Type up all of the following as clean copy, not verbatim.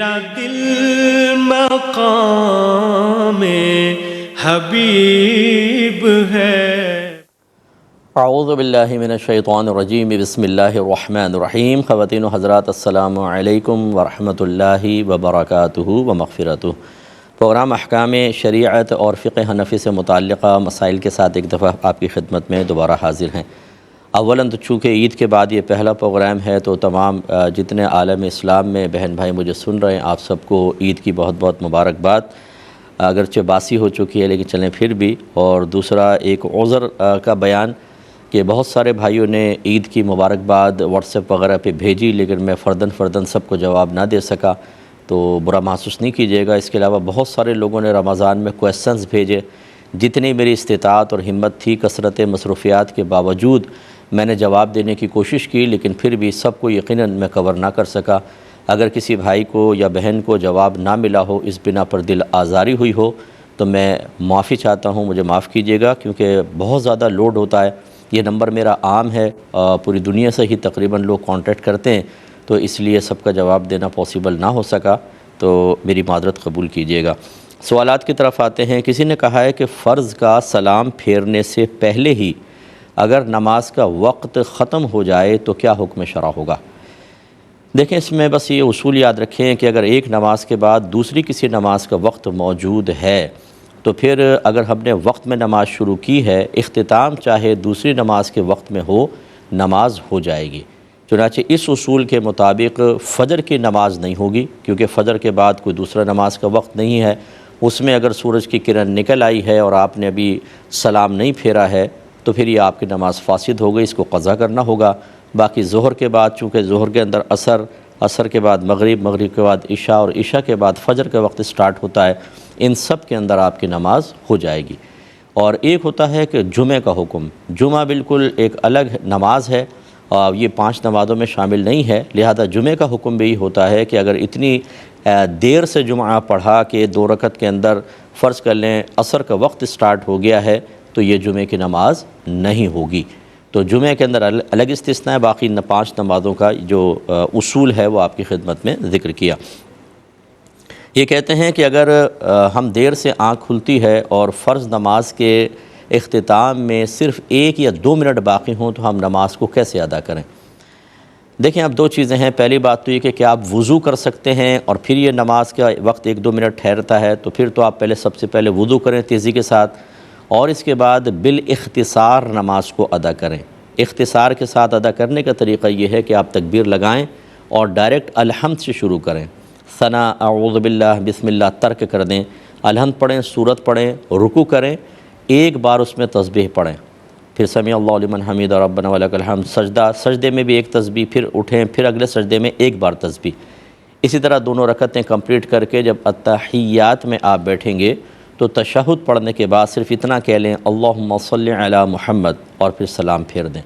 میرا دل مقام حبیب ہے۔ اعوذ باللہ من الشیطان الرجیم، بسم اللہ الرحمن الرحیم۔ خواتین و حضرات، السلام علیکم ورحمۃ اللہ وبرکاتہ و مغفرتہ۔ پروگرام احکام شریعت اور فقہ حنفی سے متعلقہ مسائل کے ساتھ ایک دفعہ آپ کی خدمت میں دوبارہ حاضر ہیں۔ اولاً تو چونکہ عید کے بعد یہ پہلا پروگرام ہے تو تمام جتنے عالم اسلام میں بہن بھائی مجھے سن رہے ہیں، آپ سب کو عید کی بہت بہت مبارکباد۔ اگرچہ باسی ہو چکی ہے لیکن چلیں پھر بھی۔ اور دوسرا ایک عذر کا بیان کہ بہت سارے بھائیوں نے عید کی مبارکباد واٹس ایپ وغیرہ پہ بھیجی، لیکن میں فرداً سب کو جواب نہ دے سکا، تو برا محسوس نہیں کیجیے گا۔ اس کے علاوہ بہت سارے لوگوں نے رمضان میں کویسچنز بھیجے، جتنی میری استطاعت اور ہمت تھی، کثرت مصروفیات کے باوجود میں نے جواب دینے کی کوشش کی، لیکن پھر بھی سب کو یقیناً میں کور نہ کر سکا۔ اگر کسی بھائی کو یا بہن کو جواب نہ ملا ہو، اس بنا پر دل آزاری ہوئی ہو، تو میں معافی چاہتا ہوں، مجھے معاف کیجیے گا، کیونکہ بہت زیادہ لوڈ ہوتا ہے۔ یہ نمبر میرا عام ہے، پوری دنیا سے ہی تقریباً لوگ کانٹیکٹ کرتے ہیں، تو اس لیے سب کا جواب دینا پاسبل نہ ہو سکا، تو میری معذرت قبول کیجیے گا۔ سوالات کی طرف آتے ہیں۔ کسی نے کہا ہے کہ فرض کا سلام پھیرنے سے پہلے ہی اگر نماز کا وقت ختم ہو جائے تو کیا حکم شرع ہوگا؟ دیکھیں، اس میں بس یہ اصول یاد رکھیں کہ اگر ایک نماز کے بعد دوسری کسی نماز کا وقت موجود ہے تو پھر اگر ہم نے وقت میں نماز شروع کی ہے، اختتام چاہے دوسری نماز کے وقت میں ہو، نماز ہو جائے گی۔ چنانچہ اس اصول کے مطابق فجر کی نماز نہیں ہوگی، کیونکہ فجر کے بعد کوئی دوسرا نماز کا وقت نہیں ہے۔ اس میں اگر سورج کی کرن نکل آئی ہے اور آپ نے ابھی سلام نہیں پھیرا ہے تو پھر یہ آپ کی نماز فاسد ہو گئی، اس کو قضا کرنا ہوگا۔ باقی ظہر کے بعد، چونکہ ظہر کے اندر عصر کے بعد مغرب کے بعد عشاء اور عشاء کے بعد فجر کا وقت سٹارٹ ہوتا ہے، ان سب کے اندر آپ کی نماز ہو جائے گی۔ اور ایک ہوتا ہے کہ جمعہ کا حکم۔ جمعہ بالکل ایک الگ نماز ہے، یہ 5 نمازوں میں شامل نہیں ہے، لہذا جمعہ کا حکم بھی ہوتا ہے کہ اگر اتنی دیر سے جمعہ پڑھا کہ 2 رکعت کے اندر فرض کر لیں عصر کا وقت سٹارٹ ہو گیا ہے تو یہ جمعہ کی نماز نہیں ہوگی۔ تو جمعہ کے اندر الگ استثناء ہے، باقی 5 نمازوں کا جو اصول ہے وہ آپ کی خدمت میں ذکر کیا۔ یہ کہتے ہیں کہ اگر ہم دیر سے آنکھ کھلتی ہے اور فرض نماز کے اختتام میں صرف 1 یا 2 منٹ باقی ہوں تو ہم نماز کو کیسے ادا کریں؟ دیکھیں، اب 2 چیزیں ہیں۔ پہلی بات تو یہ کہ کیا آپ وضو کر سکتے ہیں اور پھر یہ نماز کا وقت 1-2 منٹ ٹھہرتا ہے، تو پھر تو آپ سب سے پہلے وضو کریں تیزی کے ساتھ، اور اس کے بعد بالاختصار نماز کو ادا کریں۔ اختصار کے ساتھ ادا کرنے کا طریقہ یہ ہے کہ آپ تکبیر لگائیں اور ڈائریکٹ الحمد سے شروع کریں۔ ثنا، اعوذ باللہ، بسم اللہ ترک کر دیں، الحمد پڑھیں، سورت پڑھیں، رکوع کریں، ایک بار اس میں تسبیح پڑھیں، پھر سمیع اللہ لمن حمیدہ ربنا ولک الحمد، سجدے میں بھی ایک تسبیح، پھر اٹھیں، پھر اگلے سجدے میں ایک بار تسبیح۔ اسی طرح 2 رکعتیں کمپلیٹ کر کے جب اتحیات میں آپ بیٹھیں گے تو تشہد پڑھنے کے بعد صرف اتنا کہہ لیں اللہم صلی علی محمد اور پھر سلام پھیر دیں۔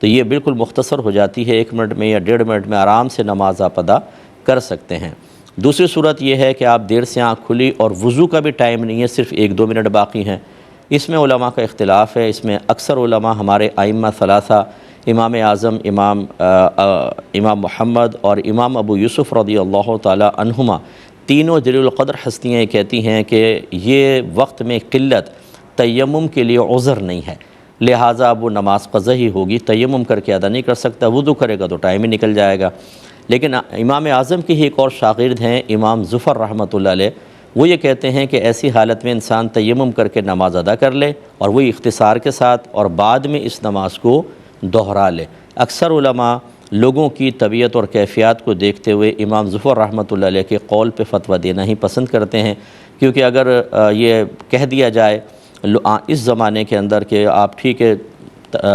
تو یہ بالکل مختصر ہو جاتی ہے، 1 منٹ میں یا 1.5 منٹ میں آرام سے نماز آپ ادا کر سکتے ہیں۔ دوسری صورت یہ ہے کہ آپ دیر سے آنکھ کھلی اور وضو کا بھی ٹائم نہیں ہے، صرف 1-2 منٹ باقی ہیں۔ اس میں علماء کا اختلاف ہے۔ اس میں اکثر علماء ہمارے ائمہ ثلاثہ، امام اعظم امام محمد اور امام ابو یوسف رضی اللہ تعالی عنہما، تینوں جلیل القدر ہستیاں یہ کہتی ہیں کہ یہ وقت میں قلت تیمم کے لیے عذر نہیں ہے، لہٰذا اب وہ نماز قضا ہی ہوگی، تیمم کر کے ادا نہیں کر سکتا، وضو کرے گا تو ٹائم ہی نکل جائے گا۔ لیکن امام اعظم کی ہی ایک اور شاگرد ہیں امام ظفر رحمۃ اللہ علیہ، وہ یہ کہتے ہیں کہ ایسی حالت میں انسان تیمم کر کے نماز ادا کر لے اور وہی اختصار کے ساتھ، اور بعد میں اس نماز کو دہرا لے۔ اکثر علماء لوگوں کی طبیعت اور کیفیات کو دیکھتے ہوئے امام ظفر رحمۃ اللہ علیہ کے قول پہ فتویٰ دینا ہی پسند کرتے ہیں، کیونکہ اگر یہ کہہ دیا جائے اس زمانے کے اندر کہ آپ ٹھیک ہے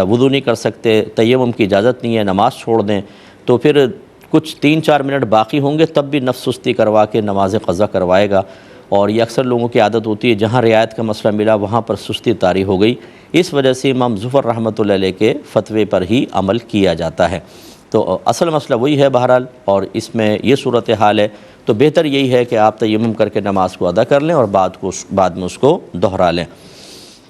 وضو نہیں کر سکتے، تیمم کی اجازت نہیں ہے، نماز چھوڑ دیں، تو پھر کچھ 3-4 منٹ باقی ہوں گے تب بھی نفس سستی کروا کے نماز قضا کروائے گا، اور یہ اکثر لوگوں کی عادت ہوتی ہے، جہاں رعایت کا مسئلہ ملا وہاں پر سستی طاری ہو گئی، اس وجہ سے امام ظفر رحمۃ اللہ علیہ کے فتوے پر ہی عمل کیا جاتا ہے۔ تو اصل مسئلہ وہی ہے بہرحال، اور اس میں یہ صورتحال ہے، تو بہتر یہی ہے کہ آپ تیمم کر کے نماز کو ادا کر لیں اور بعد میں اس کو دہرا لیں۔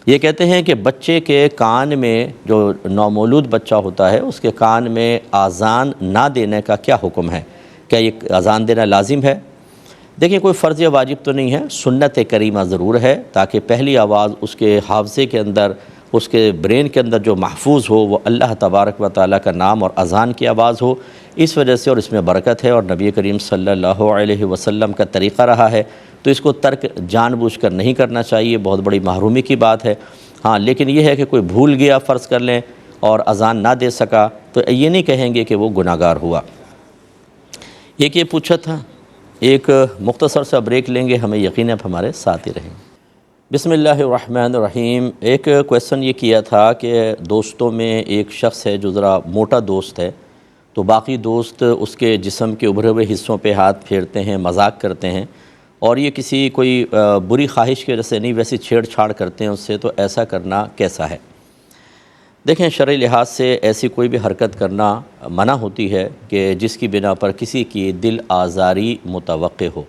یہ کہتے ہیں کہ بچے کے کان میں، جو نومولود بچہ ہوتا ہے اس کے کان میں اذان نہ دینے کا کیا حکم ہے؟ کیا یہ اذان دینا لازم ہے؟ دیکھیں کوئی فرض یا واجب تو نہیں ہے، سنت کریمہ ضرور ہے، تاکہ پہلی آواز اس کے حافظے کے اندر، اس کے برین کے اندر جو محفوظ ہو وہ اللہ تبارک و تعالیٰ کا نام اور اذان کی آواز ہو، اس وجہ سے، اور اس میں برکت ہے، اور نبی کریم صلی اللہ علیہ وسلم کا طریقہ رہا ہے، تو اس کو ترک جان بوجھ کر نہیں کرنا چاہیے، بہت بڑی محرومی کی بات ہے۔ ہاں لیکن یہ ہے کہ کوئی بھول گیا فرض کر لیں اور اذان نہ دے سکا تو یہ نہیں کہیں گے کہ وہ گناہ گار ہوا۔ ایک یہ پوچھا تھا، ایک مختصر سا بریک لیں گے، ہمیں یقین ہے آپ ہمارے ساتھ ہی رہیں۔ بسم اللہ الرحمن الرحیم۔ ایک کویسچن یہ کیا تھا کہ دوستوں میں ایک شخص ہے جو ذرا موٹا دوست ہے، تو باقی دوست اس کے جسم کے ابھرے ہوئے حصوں پہ ہاتھ پھیرتے ہیں، مذاق کرتے ہیں، اور یہ کسی کوئی بری خواہش کی وجہ سے نہیں، ویسے چھیڑ چھاڑ کرتے ہیں اس سے، تو ایسا کرنا کیسا ہے؟ دیکھیں شرعی لحاظ سے ایسی کوئی بھی حرکت کرنا منع ہوتی ہے کہ جس کی بنا پر کسی کی دل آزاری متوقع ہو۔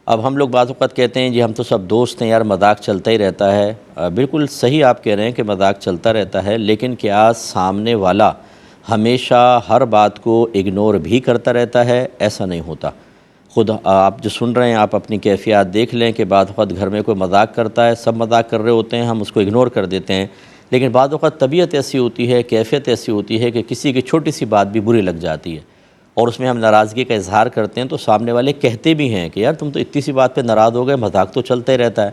اب ہم لوگ بعض اوقات کہتے ہیں جی ہم تو سب دوست ہیں یار، مذاق چلتا ہی رہتا ہے۔ بالکل صحیح آپ کہہ رہے ہیں کہ مذاق چلتا رہتا ہے، لیکن کیا سامنے والا ہمیشہ ہر بات کو اگنور بھی کرتا رہتا ہے؟ ایسا نہیں ہوتا۔ خود آپ جو سن رہے ہیں آپ اپنی کیفیات دیکھ لیں کہ بعض اوقات گھر میں کوئی مذاق کرتا ہے، سب مذاق کر رہے ہوتے ہیں، ہم اس کو اگنور کر دیتے ہیں، لیکن بعض اوقات طبیعت ایسی ہوتی ہے، کیفیت ایسی ہوتی ہے کہ کسی کی چھوٹی سی بات بھی بری لگ جاتی ہے، اور اس میں ہم ناراضگی کا اظہار کرتے ہیں، تو سامنے والے کہتے بھی ہیں کہ یار تم تو اتنی سی بات پہ ناراض ہو گئے، مذاق تو چلتا ہی رہتا ہے۔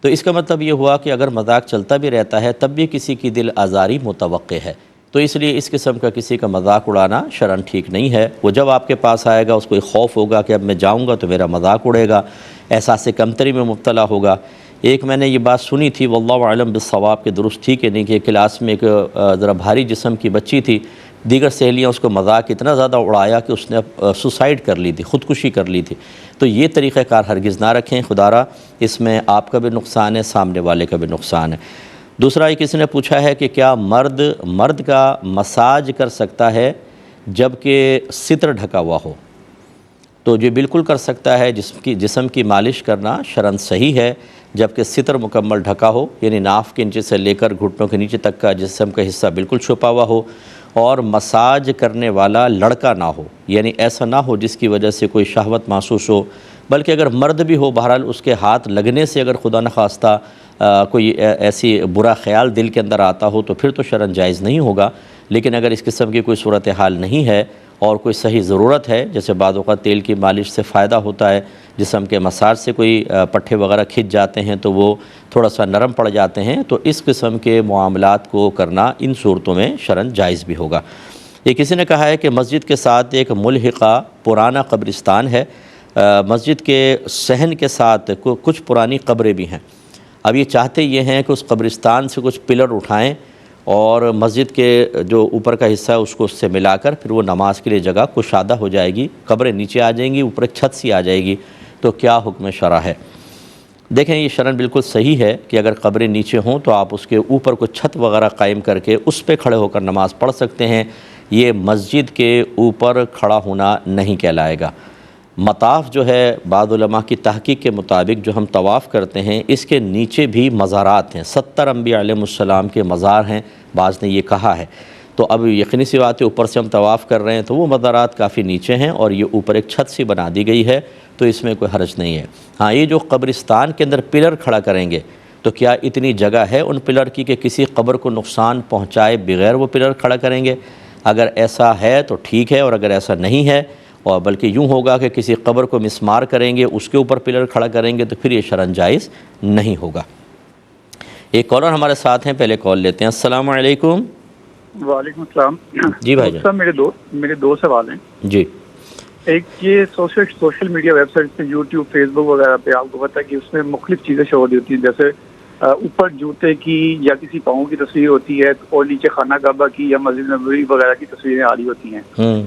تو اس کا مطلب یہ ہوا کہ اگر مذاق چلتا بھی رہتا ہے تب بھی کسی کی دل آزاری متوقع ہے، تو اس لیے اس قسم کا کسی کا مذاق اڑانا شرعاً ٹھیک نہیں ہے۔ وہ جب آپ کے پاس آئے گا اس کو ایک خوف ہوگا کہ اب میں جاؤں گا تو میرا مذاق اڑے گا، احساس کمتری میں مبتلا ہوگا۔ ایک میں نے یہ بات سنی تھی، واللہ اعلم بالصواب، کہ درست تھی کہ نہیں، کہ کلاس میں ایک ذرا بھاری جسم کی بچی تھی، دیگر سہیلیاں اس کو مذاق اتنا زیادہ اڑایا کہ اس نے سوسائڈ کر لی تھی، خودکشی کر لی تھی۔ تو یہ طریقہ کار ہرگز نہ رکھیں، خدارا اس میں آپ کا بھی نقصان ہے، سامنے والے کا بھی نقصان ہے۔ دوسرا یہ کسی نے پوچھا ہے کہ کیا مرد کا مساج کر سکتا ہے جبکہ ستر ڈھکا ہوا ہو؟ تو یہ بالکل کر سکتا ہے، جسم کی مالش کرنا شرعاً صحیح ہے جبکہ ستر مکمل ڈھکا ہو، یعنی ناف کے نیچے سے لے کر گھٹنوں کے نیچے تک کا جسم کا حصہ بالکل چھپا ہوا ہو، اور مساج کرنے والا لڑکا نہ ہو، یعنی ایسا نہ ہو جس کی وجہ سے کوئی شہوت محسوس ہو، بلکہ اگر مرد بھی ہو بہرحال اس کے ہاتھ لگنے سے اگر خدا نخواستہ کوئی ایسی برا خیال دل کے اندر آتا ہو تو پھر تو شرعاً جائز نہیں ہوگا۔ لیکن اگر اس قسم کی کوئی صورتحال نہیں ہے اور کوئی صحیح ضرورت ہے، جیسے بعض اوقات تیل کی مالش سے فائدہ ہوتا ہے، جسم کے مساج سے کوئی پٹھے وغیرہ کھنچ جاتے ہیں تو وہ تھوڑا سا نرم پڑ جاتے ہیں، تو اس قسم کے معاملات کو کرنا ان صورتوں میں شرعاً جائز بھی ہوگا۔ یہ کسی نے کہا ہے کہ مسجد کے ساتھ ایک ملحقہ پرانا قبرستان ہے، مسجد کے صحن کے ساتھ کچھ پرانی قبریں بھی ہیں، اب یہ چاہتے یہ ہیں کہ اس قبرستان سے کچھ پلر اٹھائیں اور مسجد کے جو اوپر کا حصہ ہے اس کو اس سے ملا کر پھر وہ نماز کے لیے جگہ کشادہ ہو جائے گی، قبریں نیچے آ جائیں گی، اوپر ایک چھت سی آ جائے گی، تو کیا حکم شرع ہے؟ دیکھیں یہ شرعاً بالکل صحیح ہے کہ اگر قبریں نیچے ہوں تو آپ اس کے اوپر کوئی چھت وغیرہ قائم کر کے اس پہ کھڑے ہو کر نماز پڑھ سکتے ہیں، یہ مسجد کے اوپر کھڑا ہونا نہیں کہلائے گا۔ مطاف جو ہے بعض علماء کی تحقیق کے مطابق جو ہم طواف کرتے ہیں اس کے نیچے بھی مزارات ہیں، 70 انبیاء علیہ السلام کے مزار ہیں، بعض نے یہ کہا ہے، تو اب یقینی سی بات ہے اوپر سے ہم طواف کر رہے ہیں تو وہ مزارات کافی نیچے ہیں اور یہ اوپر ایک چھت سی بنا دی گئی ہے، تو اس میں کوئی حرج نہیں ہے۔ ہاں یہ جو قبرستان کے اندر پلر کھڑا کریں گے تو کیا اتنی جگہ ہے ان پلر کی کہ کسی قبر کو نقصان پہنچائے بغیر وہ پلر کھڑا کریں گے؟ اگر ایسا ہے تو ٹھیک ہے، اور اگر ایسا نہیں ہے اور بلکہ یوں ہوگا کہ کسی قبر کو مسمار کریں گے، اس کے اوپر پلر کھڑا کریں گے، تو پھر یہ شرعاً جائز نہیں ہوگا۔ ایک کالر ہمارے ساتھ ہیں، پہلے کال لیتے ہیں۔ السلام علیکم۔ وعلیکم السلام جی بھائی جان۔ صاحب میرے دو سوال ہیں۔ جی۔ ایک یہ سوشل میڈیا ویب سائٹ پہ یوٹیوب فیس بک وغیرہ پہ آپ کو پتا ہے کہ اس میں مختلف چیزیں شو ہوتی ہیں، جیسے اوپر جوتے کی یا کسی پاؤں کی تصویر ہوتی ہے اور نیچے خانہ کعبہ کی یا مسجد نبوی وغیرہ کی تصویریں آ رہی ہوتی ہیں،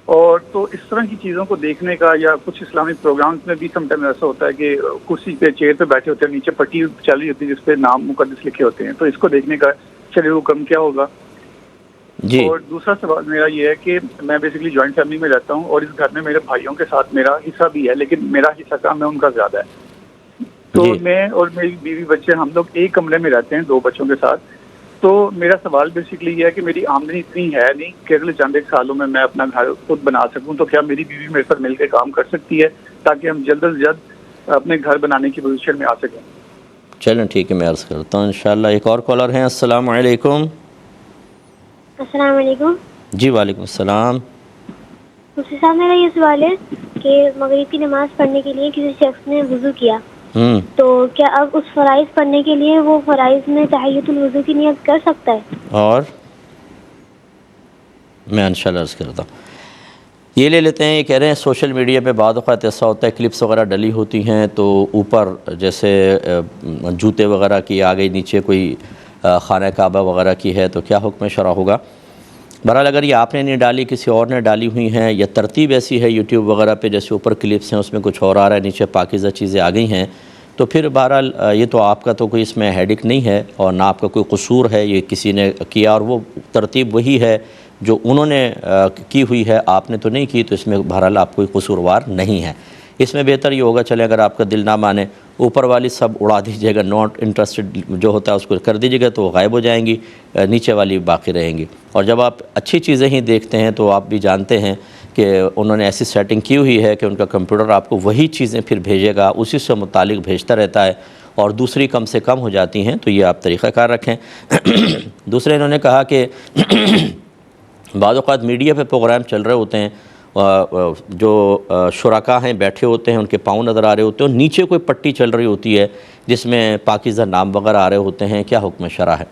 اور تو اس طرح کی چیزوں کو دیکھنے کا، یا کچھ اسلامک پروگرامز میں بھی سم ٹائم ایسا ہوتا ہے کہ کرسی پہ چیئر پہ بیٹھے ہوتے ہیں، نیچے پٹی چل رہی ہوتی ہے جس پہ نام مقدس لکھے ہوتے ہیں، تو اس کو دیکھنے کا شرعی حکم کیا ہوگا؟ جی۔ اور دوسرا سوال میرا یہ ہے کہ میں بیسیکلی جوائنٹ فیملی میں رہتا ہوں اور اس گھر میں میرے بھائیوں کے ساتھ میرا حصہ بھی ہے، لیکن میرا حصہ کم ہے، ان کا زیادہ ہے، تو میں اور میری بیوی بچے ہم لوگ ایک کمرے میں رہتے ہیں 2 بچوں کے ساتھ، تو میرا سوال بیسکلی یہ ہے کہ میری آمدنی اتنی ہے نہیں کہ اگلے چند ایک سالوں میں اپنا گھر خود بنا سکوں، تو کیا میری بیوی میرے ساتھ مل کے کام کر سکتی ہے تاکہ ہم جلد از جلد اپنے گھر بنانے کی پوزیشن میں آ سکیں؟ چلیں ٹھیک ہے، میں عرض کرتا ہوں انشاءاللہ۔ ایک اور کالر ہیں، السلام علیکم۔ السلام علیکم۔ جی وعلیکم السلام۔ مفتی صاحب، میرا یہ سوال ہے کہ مغرب کی نماز پڑھنے کے لیے کسی شخص نے وضو کیا، تو کیا اب اس فرائض پڑھنے کے لیے وہ فرائض میں تحیۃ الوضو کی نیت کر سکتا ہے؟ اور میں انشاءاللہ عرض کرتا ہوں، یہ لے لیتے ہیں، یہ کہہ رہے ہیں سوشل میڈیا پہ بعض اوقات ایسا ہوتا ہے کلپس وغیرہ ڈلی ہوتی ہیں تو اوپر جیسے جوتے وغیرہ کی آ گئی، نیچے کوئی خانہ کعبہ وغیرہ کی ہے، تو کیا حکم شرع ہوگا؟ بہرحال اگر یہ آپ نے نہیں ڈالی، کسی اور نے ڈالی ہوئی ہیں، یا ترتیب ایسی ہے یوٹیوب وغیرہ پہ جیسے اوپر کلپس ہیں اس میں کچھ اور آ رہا ہے، نیچے پاکیزہ چیزیں آ گئی ہیں، تو پھر بہرحال یہ تو آپ کا تو کوئی اس میں ہیڈک نہیں ہے اور نہ آپ کا کوئی قصور ہے، یہ کسی نے کیا اور وہ ترتیب وہی ہے جو انہوں نے کی ہوئی ہے، آپ نے تو نہیں کی، تو اس میں بہرحال آپ کوئی قصوروار نہیں ہے۔ اس میں بہتر یہ ہوگا چلے اگر آپ کا دل نہ مانے اوپر والی سب اڑا دیجیے گا، ناٹ انٹرسٹڈ جو ہوتا ہے اس کو کر دیجیے گا تو وہ غائب ہو جائیں گی، نیچے والی باقی رہیں گی۔ اور جب آپ اچھی چیزیں ہی دیکھتے ہیں تو آپ بھی جانتے ہیں کہ انہوں نے ایسی سیٹنگ کی ہوئی ہے کہ ان کا کمپیوٹر آپ کو وہی چیزیں پھر بھیجے گا، اسی سے متعلق بھیجتا رہتا ہے، اور دوسری کم سے کم ہو جاتی ہیں، تو یہ آپ طریقہ کار رکھیں۔ دوسرے انہوں نے کہا کہ بعض اوقات میڈیا پہ پروگرام چل رہے ہوتے ہیں، جو شرکاء ہیں بیٹھے ہوتے ہیں، ان کے پاؤں نظر آ رہے ہوتے ہیں، اور نیچے کوئی پٹی چل رہی ہوتی ہے جس میں پاکیزہ نام وغیرہ آ رہے ہوتے ہیں، کیا حکم شرع ہے؟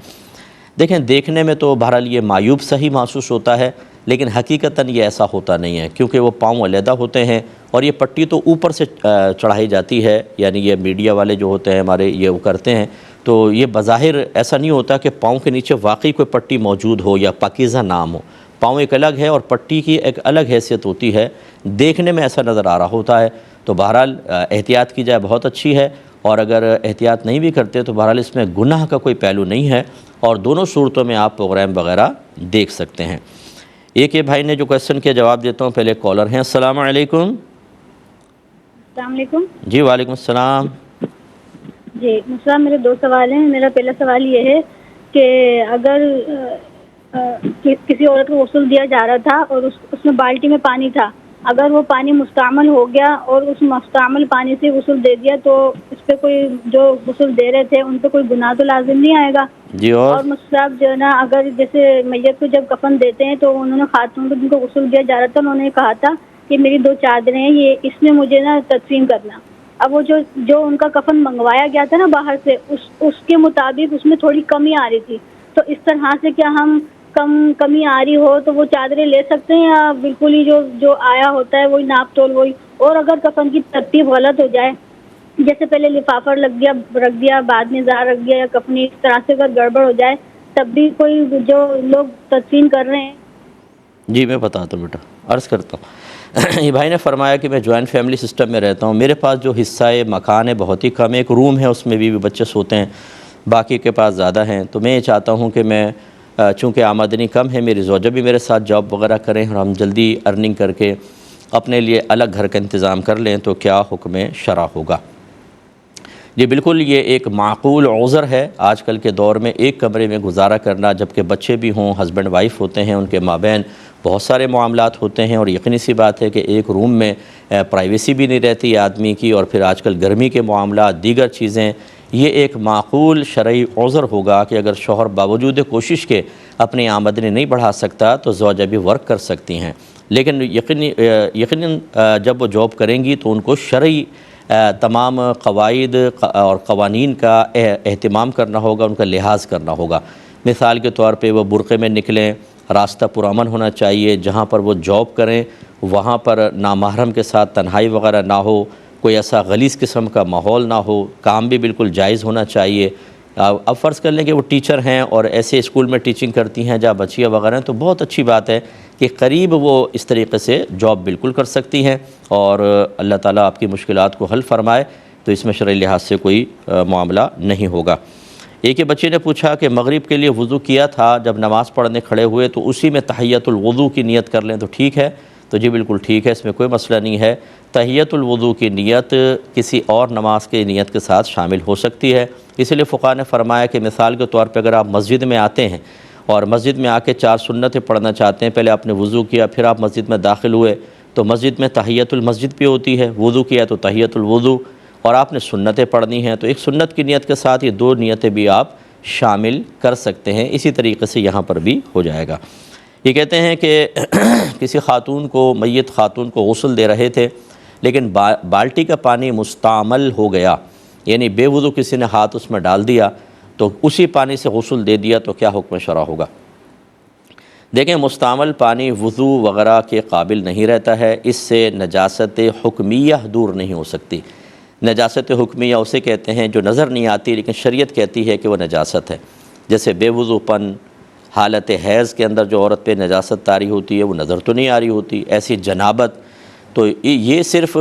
دیکھیں، دیکھنے میں تو بہرحال یہ معیوب صحیح محسوس ہوتا ہے، لیکن حقیقتاً یہ ایسا ہوتا نہیں ہے، کیونکہ وہ پاؤں علیحدہ ہوتے ہیں اور یہ پٹی تو اوپر سے چڑھائی جاتی ہے، یعنی یہ میڈیا والے جو ہوتے ہیں ہمارے یہ وہ کرتے ہیں، تو یہ بظاہر ایسا نہیں ہوتا کہ پاؤں کے نیچے واقعی کوئی پٹی موجود ہو یا پاکیزہ نام ہو۔ پاؤں ایک الگ ہے اور پٹی کی ایک الگ حیثیت ہوتی ہے، دیکھنے میں ایسا نظر آ رہا ہوتا ہے، تو بہرحال احتیاط کی جائے بہت اچھی ہے، اور اگر احتیاط نہیں بھی کرتے تو بہرحال اس میں گناہ کا کوئی پہلو نہیں ہے، اور دونوں صورتوں میں آپ پروگرام وغیرہ دیکھ سکتے ہیں۔ ایک یہ بھائی نے جو کویسچن کیا جواب دیتا ہوں، پہلے کالر ہیں، السلام علیکم۔ السلام علیکم۔ جی وعلیکم السلام۔ جی مسئلہ، میرے دو سوال ہیں۔ میرا پہلا سوال یہ ہے کہ اگر کسی عورت کو غسل دیا جا رہا تھا اور اس میں بالٹی میں پانی تھا، اگر وہ پانی مستعمل ہو گیا اور اس مستعمل پانی سے غسل دے دیا، تو اس پہ کوئی جو غسل دے رہے تھے ان پہ کوئی گناہ تو لازم نہیں آئے گا؟ جی اور مصعب جو ہے نا، اگر جیسے میت کو جب کفن دیتے ہیں تو انہوں نے خاتون کو جن کو غسل دیا جا رہا تھا انہوں نے کہا تھا کہ میری 2 چادریں ہیں، یہ اس میں مجھے نا تقسیم کرنا۔ اب وہ جو ان کا کفن منگوایا گیا تھا نا باہر سے، اس کے مطابق اس میں تھوڑی کمی آ رہی تھی، تو اس طرح سے کیا ہم کمی آ رہی ہو تو وہ چادریں لے سکتے ہیں، یا بالکل ہی جو آیا ہوتا ہے وہی ناپ تول وہی؟ اور اگر کفن کی ترتیب غلط ہو جائے، جیسے پہلے لفافہ رکھ دیا بعد میں زار رکھ دیا، یا کفنی اس طرح سے اگر گڑبڑ ہو جائے، تب بھی کوئی جو لوگ تقسیم کر رہے ہیں؟ جی میں بتاتا ہوں بیٹا، عرض کرتا ہوں۔ یہ بھائی نے فرمایا کہ میں جوائنٹ فیملی سسٹم میں رہتا ہوں، میرے پاس جو حصہ مکان ہے بہت ہی کم ہے، ایک روم ہے اس میں بھی بچے سوتے ہیں، باقی کے پاس زیادہ ہیں، تو میں یہ چاہتا ہوں کہ میں چونکہ آمدنی کم ہے، میری زوجہ بھی میرے ساتھ جاب وغیرہ کریں اور ہم جلدی ارننگ کر کے اپنے لیے الگ گھر کا انتظام کر لیں، تو کیا حکم شرع ہوگا؟ جی بالکل، یہ ایک معقول عذر ہے آج کل کے دور میں ایک کمرے میں گزارا کرنا، جبکہ بچے بھی ہوں، ہسبینڈ وائف ہوتے ہیں، ان کے مابین بہت سارے معاملات ہوتے ہیں، اور یقینی سی بات ہے کہ ایک روم میں پرائیویسی بھی نہیں رہتی آدمی کی، اور پھر آج کل گرمی کے معاملات، دیگر چیزیں، یہ ایک معقول شرعی عذر ہوگا کہ اگر شوہر باوجود کوشش کے اپنی آمدنی نہیں بڑھا سکتا تو زوجہ بھی ورک کر سکتی ہیں، لیکن یقیناً جب وہ جاب کریں گی تو ان کو شرعی تمام قواعد اور قوانین کا اہتمام کرنا ہوگا، ان کا لحاظ کرنا ہوگا۔ مثال کے طور پہ وہ برقعے میں نکلیں، راستہ پرامن ہونا چاہیے، جہاں پر وہ جاب کریں وہاں پر نامحرم کے ساتھ تنہائی وغیرہ نہ ہو، کوئی ایسا غلیظ قسم کا ماحول نہ ہو، کام بھی بالکل جائز ہونا چاہیے۔ اب فرض کر لیں کہ وہ ٹیچر ہیں اور ایسے اسکول میں ٹیچنگ کرتی ہیں جہاں بچیاں وغیرہ ہیں، تو بہت اچھی بات ہے کہ قریب وہ اس طریقے سے جاب بالکل کر سکتی ہیں، اور اللہ تعالیٰ آپ کی مشکلات کو حل فرمائے، تو اس میں شرعی لحاظ سے کوئی معاملہ نہیں ہوگا۔ ایک بچے نے پوچھا کہ مغرب کے لیے وضو کیا تھا، جب نماز پڑھنے کھڑے ہوئے تو اسی میں تحیۃ الوضو کی نیت کر لیں تو ٹھیک ہے؟ تو جی بالکل ٹھیک ہے، اس میں کوئی مسئلہ نہیں ہے۔ تحیۃ الوضو کی نیت کسی اور نماز کے نیت کے ساتھ شامل ہو سکتی ہے، اس لیے فقہاء نے فرمایا کہ مثال کے طور پہ اگر آپ مسجد میں آتے ہیں اور مسجد میں آ کے 4 سنتیں پڑھنا چاہتے ہیں، پہلے آپ نے وضو کیا، پھر آپ مسجد میں داخل ہوئے، تو مسجد میں تحیۃ المسجد بھی ہوتی ہے، وضو کیا تو تحیۃ الوضو، اور آپ نے سنتیں پڑھنی ہیں، تو ایک سنت کی نیت کے ساتھ یہ 2 نیتیں بھی آپ شامل کر سکتے ہیں۔ اسی طریقے سے یہاں پر بھی ہو جائے گا۔ یہ کہتے ہیں کہ کسی خاتون کو، میت خاتون کو غسل دے رہے تھے، لیکن بالٹی کا پانی مستعمل ہو گیا، یعنی بے وضو کسی نے ہاتھ اس میں ڈال دیا تو اسی پانی سے غسل دے دیا، تو کیا حکم شرع ہوگا؟ دیکھیں، مستعمل پانی وضو وغیرہ کے قابل نہیں رہتا ہے، اس سے نجاست حکمیہ دور نہیں ہو سکتی۔ نجاست حکمیہ اسے کہتے ہیں جو نظر نہیں آتی لیکن شریعت کہتی ہے کہ وہ نجاست ہے، جیسے بے وضو پن، حالت حیض کے اندر جو عورت پہ نجاست طاری ہوتی ہے وہ نظر تو نہیں آ رہی ہوتی، ایسی جنابت، تو یہ صرف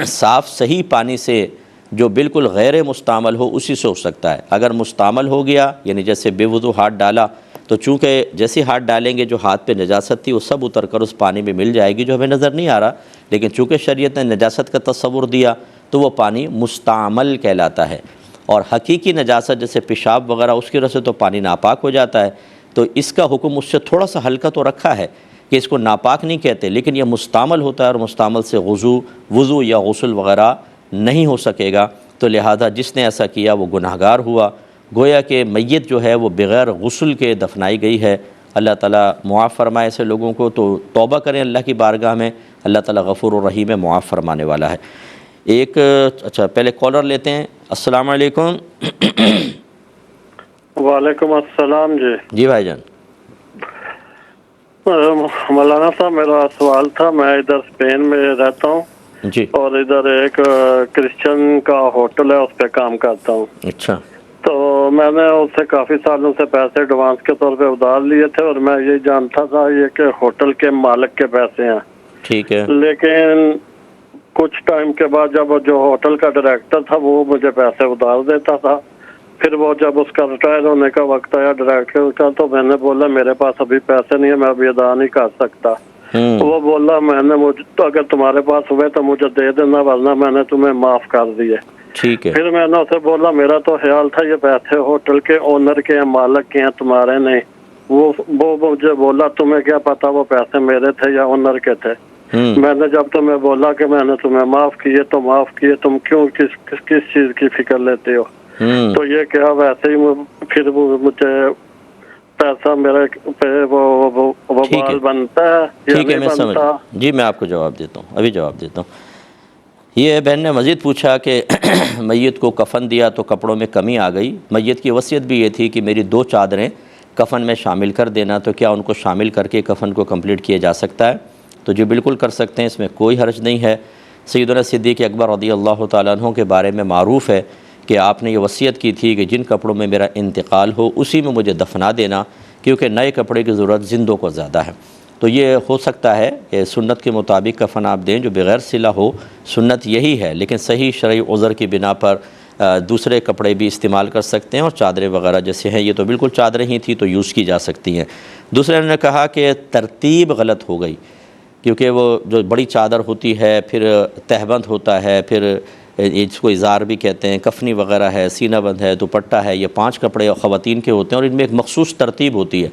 صاف صحیح پانی سے جو بالکل غیر مستعمل ہو اسی سے ہو سکتا ہے۔ اگر مستعمل ہو گیا، یعنی جیسے بے وضو ہاتھ ڈالا، تو چونکہ جیسے ہاتھ ڈالیں گے جو ہاتھ پہ نجاست تھی وہ سب اتر کر اس پانی میں مل جائے گی جو ہمیں نظر نہیں آ رہا، لیکن چونکہ شریعت نے نجاست کا تصور دیا تو وہ پانی مستعمل کہلاتا ہے۔ اور حقیقی نجاست جیسے پیشاب وغیرہ، اس کی وجہ سے تو پانی ناپاک ہو جاتا ہے، تو اس کا حکم اس سے تھوڑا سا ہلکا تو رکھا ہے کہ اس کو ناپاک نہیں کہتے، لیکن یہ مستعمل ہوتا ہے اور مستعمل سے وضو یا غسل وغیرہ نہیں ہو سکے گا، تو لہذا جس نے ایسا کیا وہ گناہگار ہوا، گویا کہ میت جو ہے وہ بغیر غسل کے دفنائی گئی ہے۔ اللہ تعالیٰ معاف فرمائے ایسے لوگوں کو، تو توبہ کریں اللہ کی بارگاہ میں، اللہ تعالیٰ غفور الرحیم ہے، معاف فرمانے والا ہے۔ اچھا پہلے کالر لیتے ہیں۔ السلام علیکم۔ وعلیکم السلام جی۔ جی بھائی جان۔ مولانا صاحب، میرا سوال تھا، میں ادھر اسپین میں رہتا ہوں جی۔ اور ادھر ایک کرسچن کا ہوٹل ہے، اس پہ کام کرتا ہوں۔ اچھا۔ تو میں نے اس سے کافی سالوں سے پیسے ایڈوانس کے طور پہ ادھار لیے تھے، اور میں یہ جانتا تھا یہ کہ ہوٹل کے مالک کے پیسے ہیں۔ ٹھیک ہے۔ لیکن کچھ ٹائم کے بعد جب جو ہوٹل کا ڈائریکٹر تھا وہ مجھے پیسے ادھار دیتا تھا، پھر وہ جب اس کا ریٹائر ہونے کا وقت آیا ڈائریکٹر کا، تو میں نے بولا میرے پاس ابھی پیسے نہیں ہیں، میں ابھی ادا نہیں کر سکتا۔ وہ بولا میں نے تو اگر تمہارے پاس ہوئے تو مجھے دے دینا، ورنہ میں نے تمہیں معاف کر دیے۔ ٹھیک ہے۔ پھر میں نے اسے بولا میرا تو خیال تھا یہ پیسے ہوٹل کے اونر کے ہیں، مالک کے ہیں، تمہارے نہیں۔ وہ مجھے بولا تمہیں کیا پتا وہ پیسے میرے تھے یا اونر کے تھے۔ میں نے جب تمہیں بولا کہ میں نے تمہیں معاف کیے تو معاف کیے، تم کیوں کس چیز کی فکر لیتے ہو؟ تو یہ کیا ویسے ہی پھر مجھے پیسہ میرے پہ وہ بال بنتا ہے یا نہیں بنتا؟ جی میں آپ کو جواب دیتا ہوں، ابھی جواب دیتا ہوں۔ یہ بہن نے مزید پوچھا کہ میت کو کفن دیا تو کپڑوں میں کمی آ گئی، میت کی وصیت بھی یہ تھی کہ میری 2 چادریں کفن میں شامل کر دینا، تو کیا ان کو شامل کر کے کفن کو کمپلیٹ کیا جا سکتا ہے؟ تو جی بالکل کر سکتے ہیں، اس میں کوئی حرج نہیں ہے۔ سیدنا صدیق اکبر رضی اللہ تعالیٰ عنہ کے بارے میں معروف ہے کہ آپ نے یہ وصیت کی تھی کہ جن کپڑوں میں میرا انتقال ہو اسی میں مجھے دفنا دینا، کیونکہ نئے کپڑے کی ضرورت زندوں کو زیادہ ہے۔ تو یہ ہو سکتا ہے کہ سنت کے مطابق کفن آپ دیں جو بغیر سلا ہو، سنت یہی ہے، لیکن صحیح شرعی عذر کی بنا پر دوسرے کپڑے بھی استعمال کر سکتے ہیں، اور چادریں وغیرہ جیسے ہیں یہ تو بالکل چادریں ہی تھیں تو یوز کی جا سکتی ہیں۔ دوسرے نے کہا کہ ترتیب غلط ہو گئی، کیونکہ وہ جو بڑی چادر ہوتی ہے پھر تہبند ہوتا ہے، پھر اس کو ازار بھی کہتے ہیں، کفنی وغیرہ ہے، سینہ بند ہے، دوپٹہ ہے، یہ 5 کپڑے خواتین کے ہوتے ہیں، اور ان میں ایک مخصوص ترتیب ہوتی ہے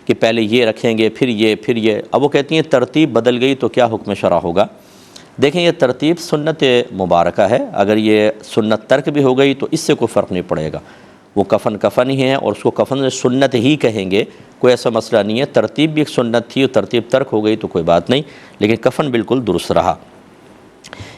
کہ پہلے یہ رکھیں گے پھر یہ۔ اب وہ کہتی ہیں ترتیب بدل گئی تو کیا حکم شرع ہوگا؟ دیکھیں یہ ترتیب سنت مبارکہ ہے، اگر یہ سنت ترک بھی ہو گئی تو اس سے کوئی فرق نہیں پڑے گا، وہ کفن ہی ہے، اور اس کو کفن سنت ہی کہیں گے، کوئی ایسا مسئلہ نہیں ہے۔ ترتیب بھی ایک سنت تھی اور ترتیب ترک ہو گئی تو کوئی بات نہیں، لیکن کفن بالکل درست رہا۔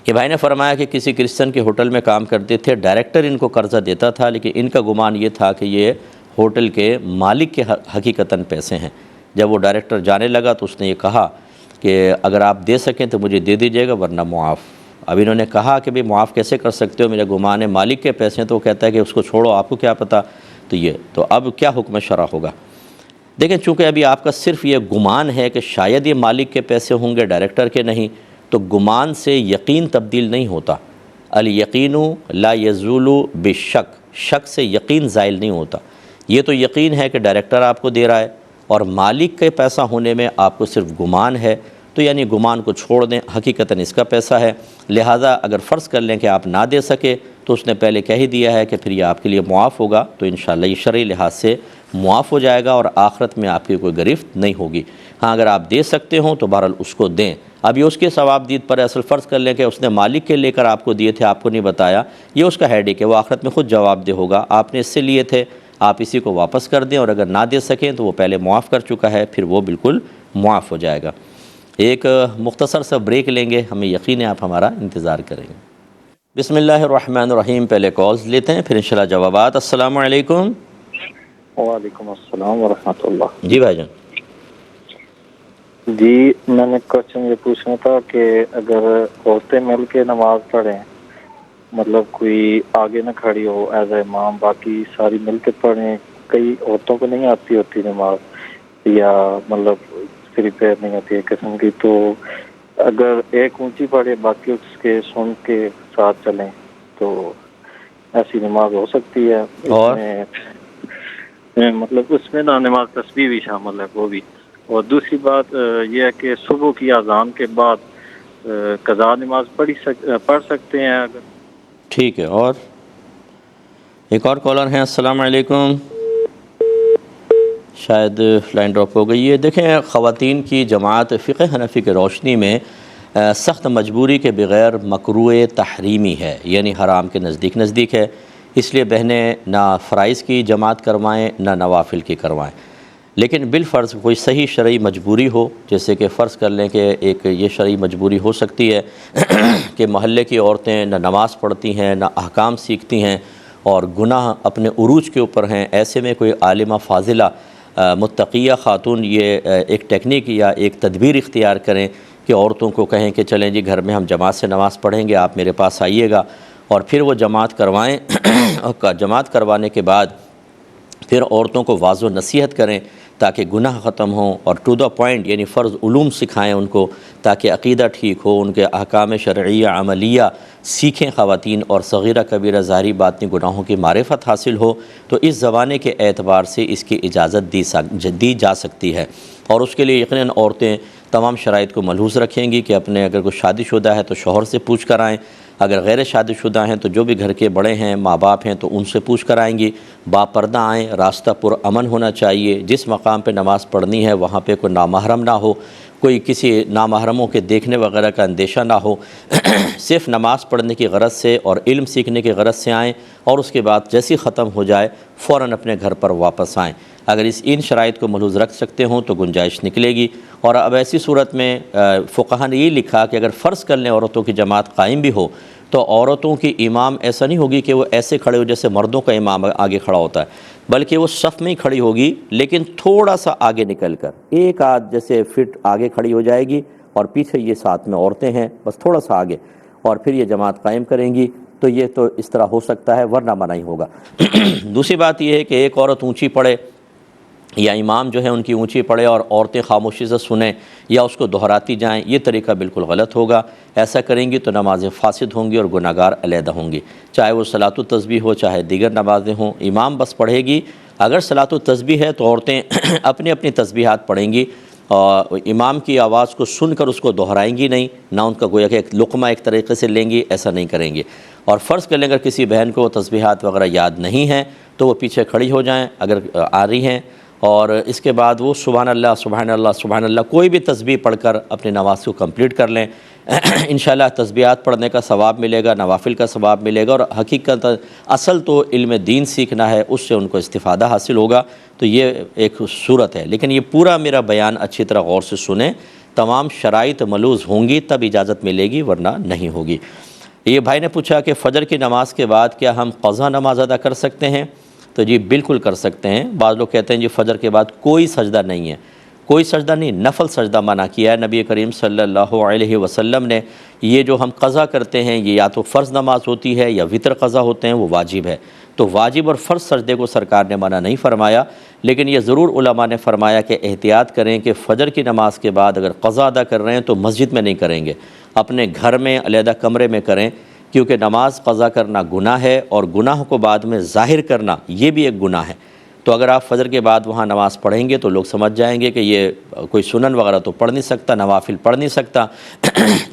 یہ بھائی نے فرمایا کہ کسی کرسچن کے ہوٹل میں کام کرتے تھے، ڈائریکٹر ان کو قرضہ دیتا تھا، لیکن ان کا گمان یہ تھا کہ یہ ہوٹل کے مالک کے حقیقتاً پیسے ہیں۔ جب وہ ڈائریکٹر جانے لگا تو اس نے یہ کہا کہ اگر آپ دے سکیں تو مجھے دے دیجیے گا ورنہ معاف۔ اب انہوں نے کہا کہ بھئی معاف کیسے کر سکتے ہو، میرا گمان ہے مالک کے پیسے ہیں، تو وہ کہتا ہے کہ اس کو چھوڑو، آپ کو کیا پتہ۔ تو اب کیا حکم شرع ہوگا؟ دیکھیں چونکہ ابھی آپ کا صرف یہ گمان ہے کہ شاید یہ مالک کے پیسے ہوں گے ڈائریکٹر کے نہیں، تو گمان سے یقین تبدیل نہیں ہوتا۔ الیقین لا یزول بالشک، شک سے یقین زائل نہیں ہوتا۔ یہ تو یقین ہے کہ ڈائریکٹر آپ کو دے رہا ہے، اور مالک کے پیسہ ہونے میں آپ کو صرف گمان ہے، تو یعنی گمان کو چھوڑ دیں، حقیقتاً اس کا پیسہ ہے، لہٰذا اگر فرض کر لیں کہ آپ نہ دے سکے تو اس نے پہلے کہہ ہی دیا ہے کہ پھر یہ آپ کے لیے معاف ہوگا، تو انشاءاللہ یہ شرعی لحاظ سے معاف ہو جائے گا اور آخرت میں آپ کی کوئی گرفت نہیں ہوگی۔ ہاں اگر آپ دے سکتے ہوں تو بہرحال اس کو دیں۔ اب یہ اس کے ثواب دید پر اصل فرض کر لیں کہ اس نے مالک کے لے کر آپ کو دیے تھے، آپ کو نہیں بتایا، یہ اس کا ہیڈیک ہے، وہ آخرت میں خود جواب دہ ہوگا، آپ نے اس سے لیے تھے، آپ اسی کو واپس کر دیں، اور اگر نہ دے سکیں تو وہ پہلے معاف کر چکا ہے، پھر وہ بالکل معاف ہو جائے گا۔ ایک مختصر سا بریک لیں گے، ہمیں یقین ہے آپ ہمارا انتظار کریں گے۔ بسم اللہ الرحمن الرحیم، پہلے کالز لیتے ہیں پھر انشاءاللہ جوابات۔ السلام علیکم۔ وعلیکم السلام ورحمۃ اللہ۔ جی بھائی جان۔ جی میں نے کوشچن یہ پوچھنا تھا کہ اگر عورتیں مل کے نماز پڑھیں، مطلب کوئی آگے نہ کھڑی ہو ایز اے امام، باقی ساری مل کے پڑھیں، کئی عورتوں کو نہیں آتی ہوتی نماز، یا مطلب فری پیر نہیں ہوتی ایک قسم کی، تو اگر ایک اونچی پڑھے باقی اس کے سن کے ساتھ چلیں تو ایسی نماز ہو سکتی ہے؟ اور مطلب اس میں نا نماز تسبیح بھی شامل ہے وہ بھی۔ اور دوسری بات یہ ہے کہ صبح کی اذان کے بعد قضا نماز پڑھ سکتے ہیں اگر؟ ٹھیک ہے۔ اور ایک اور کالر ہیں۔ السلام علیکم۔ شاید لائن ڈراپ ہو گئی ہے۔ دیکھیں، خواتین کی جماعت فقہ حنفی کے روشنی میں سخت مجبوری کے بغیر مکروہ تحریمی ہے، یعنی حرام کے نزدیک ہے، اس لیے بہنیں نہ فرائض کی جماعت کروائیں نہ نوافل کی کروائیں، لیکن بالفرض کوئی صحیح شرعی مجبوری ہو، جیسے کہ فرض کر لیں کہ ایک یہ شرعی مجبوری ہو سکتی ہے کہ محلے کی عورتیں نہ نماز پڑھتی ہیں نہ احکام سیکھتی ہیں اور گناہ اپنے عروج کے اوپر ہیں، ایسے میں کوئی عالمہ فاضلہ متقیہ خاتون یہ ایک ٹیکنیک یا ایک تدبیر اختیار کریں کہ عورتوں کو کہیں کہ چلیں جی گھر میں ہم جماعت سے نماز پڑھیں گے، آپ میرے پاس آئیے گا، اور پھر وہ جماعت کروائیں، اور جماعت کروانے کے بعد پھر عورتوں کو واضح نصیحت کریں تاکہ گناہ ختم ہوں، اور ٹو دا پوائنٹ یعنی فرض علوم سکھائیں ان کو تاکہ عقیدہ ٹھیک ہو، ان کے احکام شرعیہ عملیہ سیکھیں خواتین، اور صغیرہ کبیرہ ظاہری باطنی گناہوں کی معرفت حاصل ہو، تو اس زمانے کے اعتبار سے اس کی اجازت دی جا سکتی ہے، اور اس کے لیے یقیناً عورتیں تمام شرائط کو ملحوظ رکھیں گی کہ اپنے اگر کوئی شادی شدہ ہے تو شوہر سے پوچھ کر آئیں، اگر غیر شادی شدہ ہیں تو جو بھی گھر کے بڑے ہیں ماں باپ ہیں تو ان سے پوچھ کر آئیں گی، باپردہ آئیں، راستہ پر امن ہونا چاہیے، جس مقام پہ نماز پڑھنی ہے وہاں پہ کوئی نامحرم نہ ہو، کوئی کسی نامحرموں کے دیکھنے وغیرہ کا اندیشہ نہ ہو، صرف نماز پڑھنے کی غرض سے اور علم سیکھنے کی غرض سے آئیں، اور اس کے بعد جیسی ختم ہو جائے فوراً اپنے گھر پر واپس آئیں۔ اگر ان شرائط کو ملحوظ رکھ سکتے ہوں تو گنجائش نکلے گی۔ اور اب ایسی صورت میں فقہا نے یہ لکھا کہ اگر فرض کر لیں عورتوں کی جماعت قائم بھی ہو تو عورتوں کی امام ایسا نہیں ہوگی کہ وہ ایسے کھڑے ہو جیسے مردوں کا امام آگے کھڑا ہوتا ہے، بلکہ وہ صف میں ہی کھڑی ہوگی، لیکن تھوڑا سا آگے نکل کر ایک آدھ جیسے فٹ آگے کھڑی ہو جائے گی، اور پیچھے یہ ساتھ میں عورتیں ہیں بس تھوڑا سا آگے، اور پھر یہ جماعت قائم کریں گی۔ تو یہ تو اس طرح ہو سکتا ہے، ورنہ منع ہی ہوگا۔ دوسری بات یہ ہے کہ ایک عورت اونچی پڑھے یا امام جو ہے ان کی اونچی پڑھے اور عورتیں خاموشی سے سنیں یا اس کو دہراتی جائیں، یہ طریقہ بالکل غلط ہوگا۔ ایسا کریں گی تو نمازیں فاسد ہوں گی اور گناہ گار علیحدہ ہوں گی، چاہے وہ صلاۃ التسبیح ہو چاہے دیگر نمازیں ہوں، امام بس پڑھے گی۔ اگر صلاۃ التسبیح ہے تو عورتیں اپنی اپنی تسبیحات پڑھیں گی، اور امام کی آواز کو سن کر اس کو دہرائیں گی نہیں، نہ ان کا گویا کہ ایک لقمہ ایک طریقے سے لیں گی، ایسا نہیں کریں گے۔ اور فرض کر لیں اگر کسی بہن کو تسبیحات وغیرہ یاد نہیں ہیں تو وہ پیچھے کھڑی ہو جائیں اگر آ رہی ہیں، اور اس کے بعد وہ سبحان اللہ سبحان اللہ سبحان اللہ کوئی بھی تسبیح پڑھ کر اپنی نماز کو کمپلیٹ کر لیں۔ انشاءاللہ تسبیحات پڑھنے کا ثواب ملے گا، نوافل کا ثواب ملے گا، اور حقیقت اصل تو علم دین سیکھنا ہے، اس سے ان کو استفادہ حاصل ہوگا۔ تو یہ ایک صورت ہے، لیکن یہ پورا میرا بیان اچھی طرح غور سے سنیں، تمام شرائط ملحوظ ہوں گی تب اجازت ملے گی، ورنہ نہیں ہوگی۔ یہ بھائی نے پوچھا کہ فجر کی نماز کے بعد کیا ہم قضا نماز ادا کر سکتے ہیں؟ تو جی بالکل کر سکتے ہیں۔ بعض لوگ کہتے ہیں جی فجر کے بعد کوئی سجدہ نہیں ہے، کوئی سجدہ نہیں، نفل سجدہ منع کیا ہے نبی کریم صلی اللہ علیہ وسلم نے۔ یہ جو ہم قضا کرتے ہیں یہ یا تو فرض نماز ہوتی ہے یا وتر قضا ہوتے ہیں، وہ واجب ہے، تو واجب اور فرض سجدے کو سرکار نے منع نہیں فرمایا، لیکن یہ ضرور علماء نے فرمایا کہ احتیاط کریں کہ فجر کی نماز کے بعد اگر قضا ادا کر رہے ہیں تو مسجد میں نہیں کریں گے، اپنے گھر میں علیحدہ کمرے میں کریں، کیونکہ نماز قضا کرنا گناہ ہے، اور گناہ کو بعد میں ظاہر کرنا یہ بھی ایک گناہ ہے۔ تو اگر آپ فجر کے بعد وہاں نماز پڑھیں گے تو لوگ سمجھ جائیں گے کہ یہ کوئی سنن وغیرہ تو پڑھ نہیں سکتا، نوافل پڑھ نہیں سکتا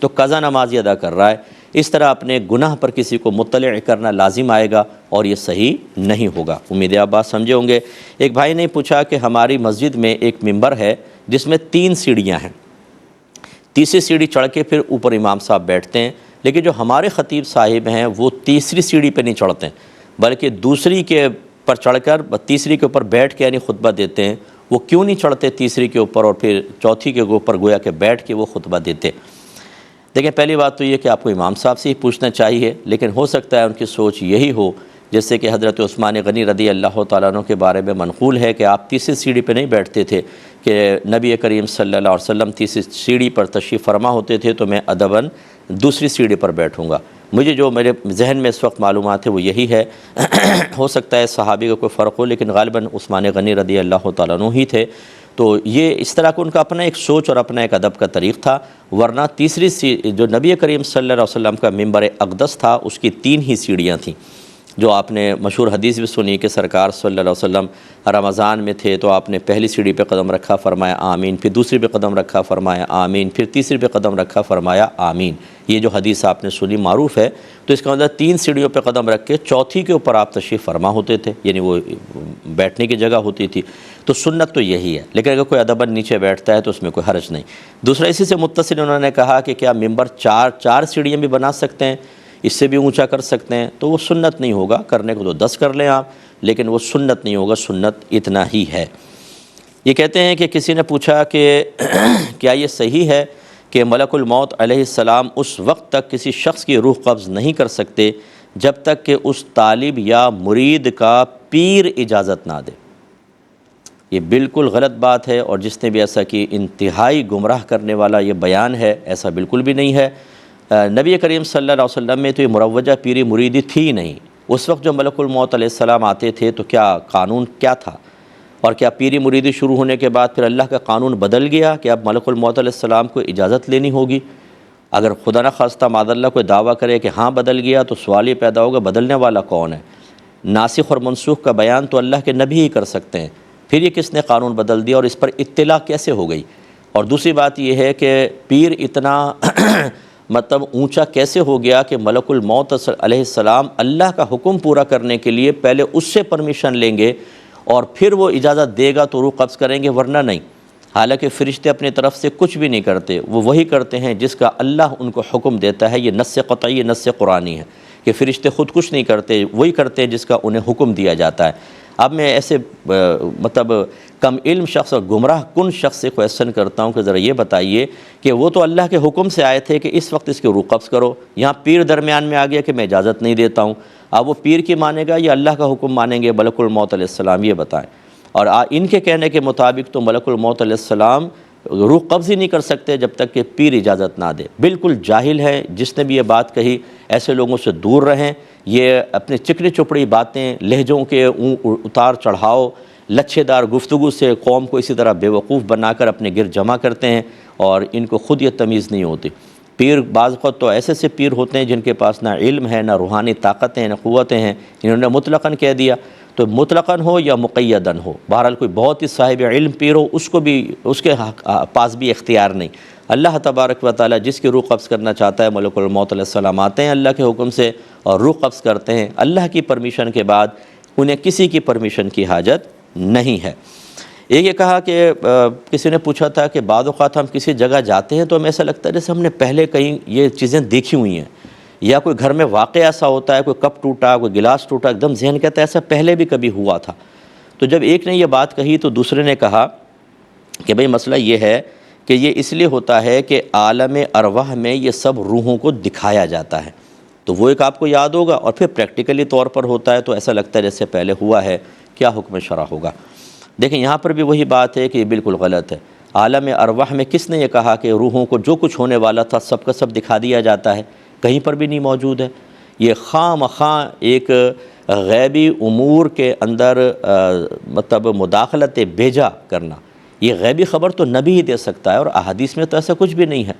تو قضا نماز ادا کر رہا ہے۔ اس طرح اپنے گناہ پر کسی کو مطلع کرنا لازم آئے گا اور یہ صحیح نہیں ہوگا۔ امید ہے آپ بات سمجھے ہوں گے۔ ایک بھائی نے پوچھا کہ ہماری مسجد میں ایک ممبر ہے جس میں 3 سیڑھیاں ہیں، تیسری سیڑھی چڑھ کے پھر اوپر امام صاحب بیٹھتے ہیں، لیکن جو ہمارے خطیب صاحب ہیں وہ تیسری سیڑھی پہ نہیں چڑھتے ہیں بلکہ دوسری کے پر چڑھ کر تیسری کے اوپر بیٹھ کے یعنی خطبہ دیتے ہیں۔ وہ کیوں نہیں چڑھتے تیسری کے اوپر اور پھر چوتھی کے اوپر گویا کہ بیٹھ کے وہ خطبہ دیتے؟ دیکھیں، پہلی بات تو یہ کہ آپ کو امام صاحب سے ہی پوچھنا چاہیے، لیکن ہو سکتا ہے ان کی سوچ یہی ہو، جیسے کہ حضرت عثمان غنی رضی اللہ تعالیٰ عنہ کے بارے میں منقول ہے کہ آپ تیسری سیڑھی پہ نہیں بیٹھتے تھے، کہ نبی کریم صلی اللہ علیہ وسلم تیسری سیڑھی پر تشریف فرما ہوتے تھے تو میں ادباً دوسری سیڑھی پر بیٹھوں گا۔ مجھے جو میرے ذہن میں اس وقت معلومات ہے وہ یہی ہے۔ ہو سکتا ہے صحابی کا کوئی فرق ہو، لیکن غالباً عثمان غنی رضی اللہ تعالیٰ عنہ ہی تھے۔ تو یہ اس طرح کا ان کا اپنا ایک سوچ اور اپنا ایک ادب کا طریق تھا، ورنہ تیسری جو نبی کریم صلی اللہ علیہ وسلم کا ممبر اقدس تھا اس کی 3 ہی سیڑھیاں تھیں، جو آپ نے مشہور حدیث بھی سنی کہ سرکار صلی اللہ علیہ وسلم رمضان میں تھے تو آپ نے پہلی سیڑھی پہ قدم رکھا، فرمایا آمین، پھر دوسری پہ قدم رکھا، فرمایا آمین، پھر تیسری پہ قدم رکھا، فرمایا آمین۔ یہ جو حدیث آپ نے سنی معروف ہے، تو اس کا مطلب 3 سیڑھیوں پہ قدم رکھ کے چوتھی کے اوپر آپ تشریف فرما ہوتے تھے، یعنی وہ بیٹھنے کی جگہ ہوتی تھی۔ تو سنت تو یہی ہے، لیکن اگر کوئی ادباً نیچے بیٹھتا ہے تو اس میں کوئی حرج نہیں۔ دوسرا اسی سے متصل انہوں نے کہا کہ کیا ممبر 4 سیڑھیاں بھی بنا سکتے ہیں، اس سے بھی اونچا کر سکتے ہیں؟ تو وہ سنت نہیں ہوگا، کرنے کو تو 10 کر لیں آپ، لیکن وہ سنت نہیں ہوگا، سنت اتنا ہی ہے۔ یہ کہتے ہیں کہ کسی نے پوچھا کہ کیا یہ صحیح ہے کہ ملک الموت علیہ السلام اس وقت تک کسی شخص کی روح قبض نہیں کر سکتے جب تک کہ اس طالب یا مرید کا پیر اجازت نہ دے؟ یہ بالکل غلط بات ہے، اور جس نے بھی ایسا کی انتہائی گمراہ کرنے والا یہ بیان ہے، ایسا بالکل بھی نہیں ہے۔ نبی کریم صلی اللہ علیہ وسلم میں تو یہ مروجہ پیری مریدی تھی ہی نہیں۔ اس وقت جو ملک الموت علیہ السلام آتے تھے تو کیا قانون کیا تھا؟ اور کیا پیری مریدی شروع ہونے کے بعد پھر اللہ کا قانون بدل گیا کہ اب ملک الموت علیہ السلام کو اجازت لینی ہوگی؟ اگر خدا نخواستہ معاذ اللہ کوئی دعویٰ کرے کہ ہاں بدل گیا تو سوال یہ پیدا ہوگا بدلنے والا کون ہے؟ ناسخ اور منسوخ کا بیان تو اللہ کے نبی ہی کر سکتے ہیں، پھر یہ کس نے قانون بدل دیا اور اس پر اطلاع کیسے ہو گئی؟ اور دوسری بات یہ ہے کہ پیر اتنا مطلب اونچا کیسے ہو گیا کہ ملک الموت علیہ السلام اللہ کا حکم پورا کرنے کے لیے پہلے اس سے پرمیشن لیں گے اور پھر وہ اجازت دے گا تو روح قبض کریں گے، ورنہ نہیں۔ حالانکہ فرشتے اپنی طرف سے کچھ بھی نہیں کرتے، وہ وہی کرتے ہیں جس کا اللہ ان کو حکم دیتا ہے۔ یہ نص قطعی، نص قرآنی ہے کہ فرشتے خود کچھ نہیں کرتے، وہی کرتے ہیں جس کا انہیں حکم دیا جاتا ہے۔ اب میں ایسے مطلب کم علم شخص اور گمراہ کن شخص سے کویسچن کرتا ہوں کہ ذرا یہ بتائیے کہ وہ تو اللہ کے حکم سے آئے تھے کہ اس وقت اس کی روح قبض کرو، یہاں پیر درمیان میں آ گیا کہ میں اجازت نہیں دیتا ہوں۔ اب وہ پیر کی مانے گا یا اللہ کا حکم مانیں گے ملک الموت علیہ السلام؟ یہ بتائیں۔ اور ان کے کہنے کے مطابق تو ملک الموت علیہ السلام روح قبض ہی نہیں کر سکتے جب تک کہ پیر اجازت نہ دے۔ بالکل جاہل ہے جس نے بھی یہ بات کہی، ایسے لوگوں سے دور رہیں۔ یہ اپنے چکنی چپڑی باتیں، لہجوں کے اتار چڑھاؤ، لچھے دار گفتگو سے قوم کو اسی طرح بیوقوف بنا کر اپنے گرد جمع کرتے ہیں، اور ان کو خود یہ تمیز نہیں ہوتی۔ پیر بعض وقت تو ایسے سے پیر ہوتے ہیں جن کے پاس نہ علم ہے، نہ روحانی طاقتیں، نہ قوتیں ہیں، انہوں نے مطلقاً کہہ دیا۔ تو مطلقاً ہو یا مقیداً ہو، بہرحال کوئی بہت ہی صاحب علم پیر ہو اس کو بھی اس کے پاس بھی اختیار نہیں۔ اللہ تبارک و تعالیٰ جس کی روح قبض کرنا چاہتا ہے، ملک الموت علیہ السلام آتے ہیں اللہ کے حکم سے اور روح قبض کرتے ہیں اللہ کی پرمیشن کے بعد، انہیں کسی کی پرمیشن کی حاجت نہیں ہے۔ ایک یہ کہا کہ کسی نے پوچھا تھا کہ بعض اوقات ہم کسی جگہ جاتے ہیں تو ہمیں ایسا لگتا ہے جیسے ہم نے پہلے کہیں یہ چیزیں دیکھی ہوئی ہیں، یا کوئی گھر میں واقع ایسا ہوتا ہے، کوئی کپ ٹوٹا، کوئی گلاس ٹوٹا، ایک دم ذہن کہتا ہے ایسا پہلے بھی کبھی ہوا تھا۔ تو جب ایک نے یہ بات کہی تو دوسرے نے کہا کہ بھئی مسئلہ یہ ہے کہ یہ اس لیے ہوتا ہے کہ عالم ارواح میں یہ سب روحوں کو دکھایا جاتا ہے، تو وہ ایک آپ کو یاد ہوگا، اور پھر پریکٹیکلی طور پر ہوتا ہے تو ایسا لگتا ہے جیسے پہلے ہوا ہے، کیا حکم شرع ہوگا؟ دیکھیں یہاں پر بھی وہی بات ہے کہ یہ بالکل غلط ہے۔ عالم ارواح میں کس نے یہ کہا کہ روحوں کو جو کچھ ہونے والا تھا سب کا سب دکھا دیا جاتا ہے؟ کہیں پر بھی نہیں موجود ہے۔ یہ خواہ مخواہ ایک غیبی امور کے اندر مطلب مداخلت بیجا کرنا، یہ غیبی خبر تو نبی ہی دے سکتا ہے، اور احادیث میں تو ایسا کچھ بھی نہیں ہے۔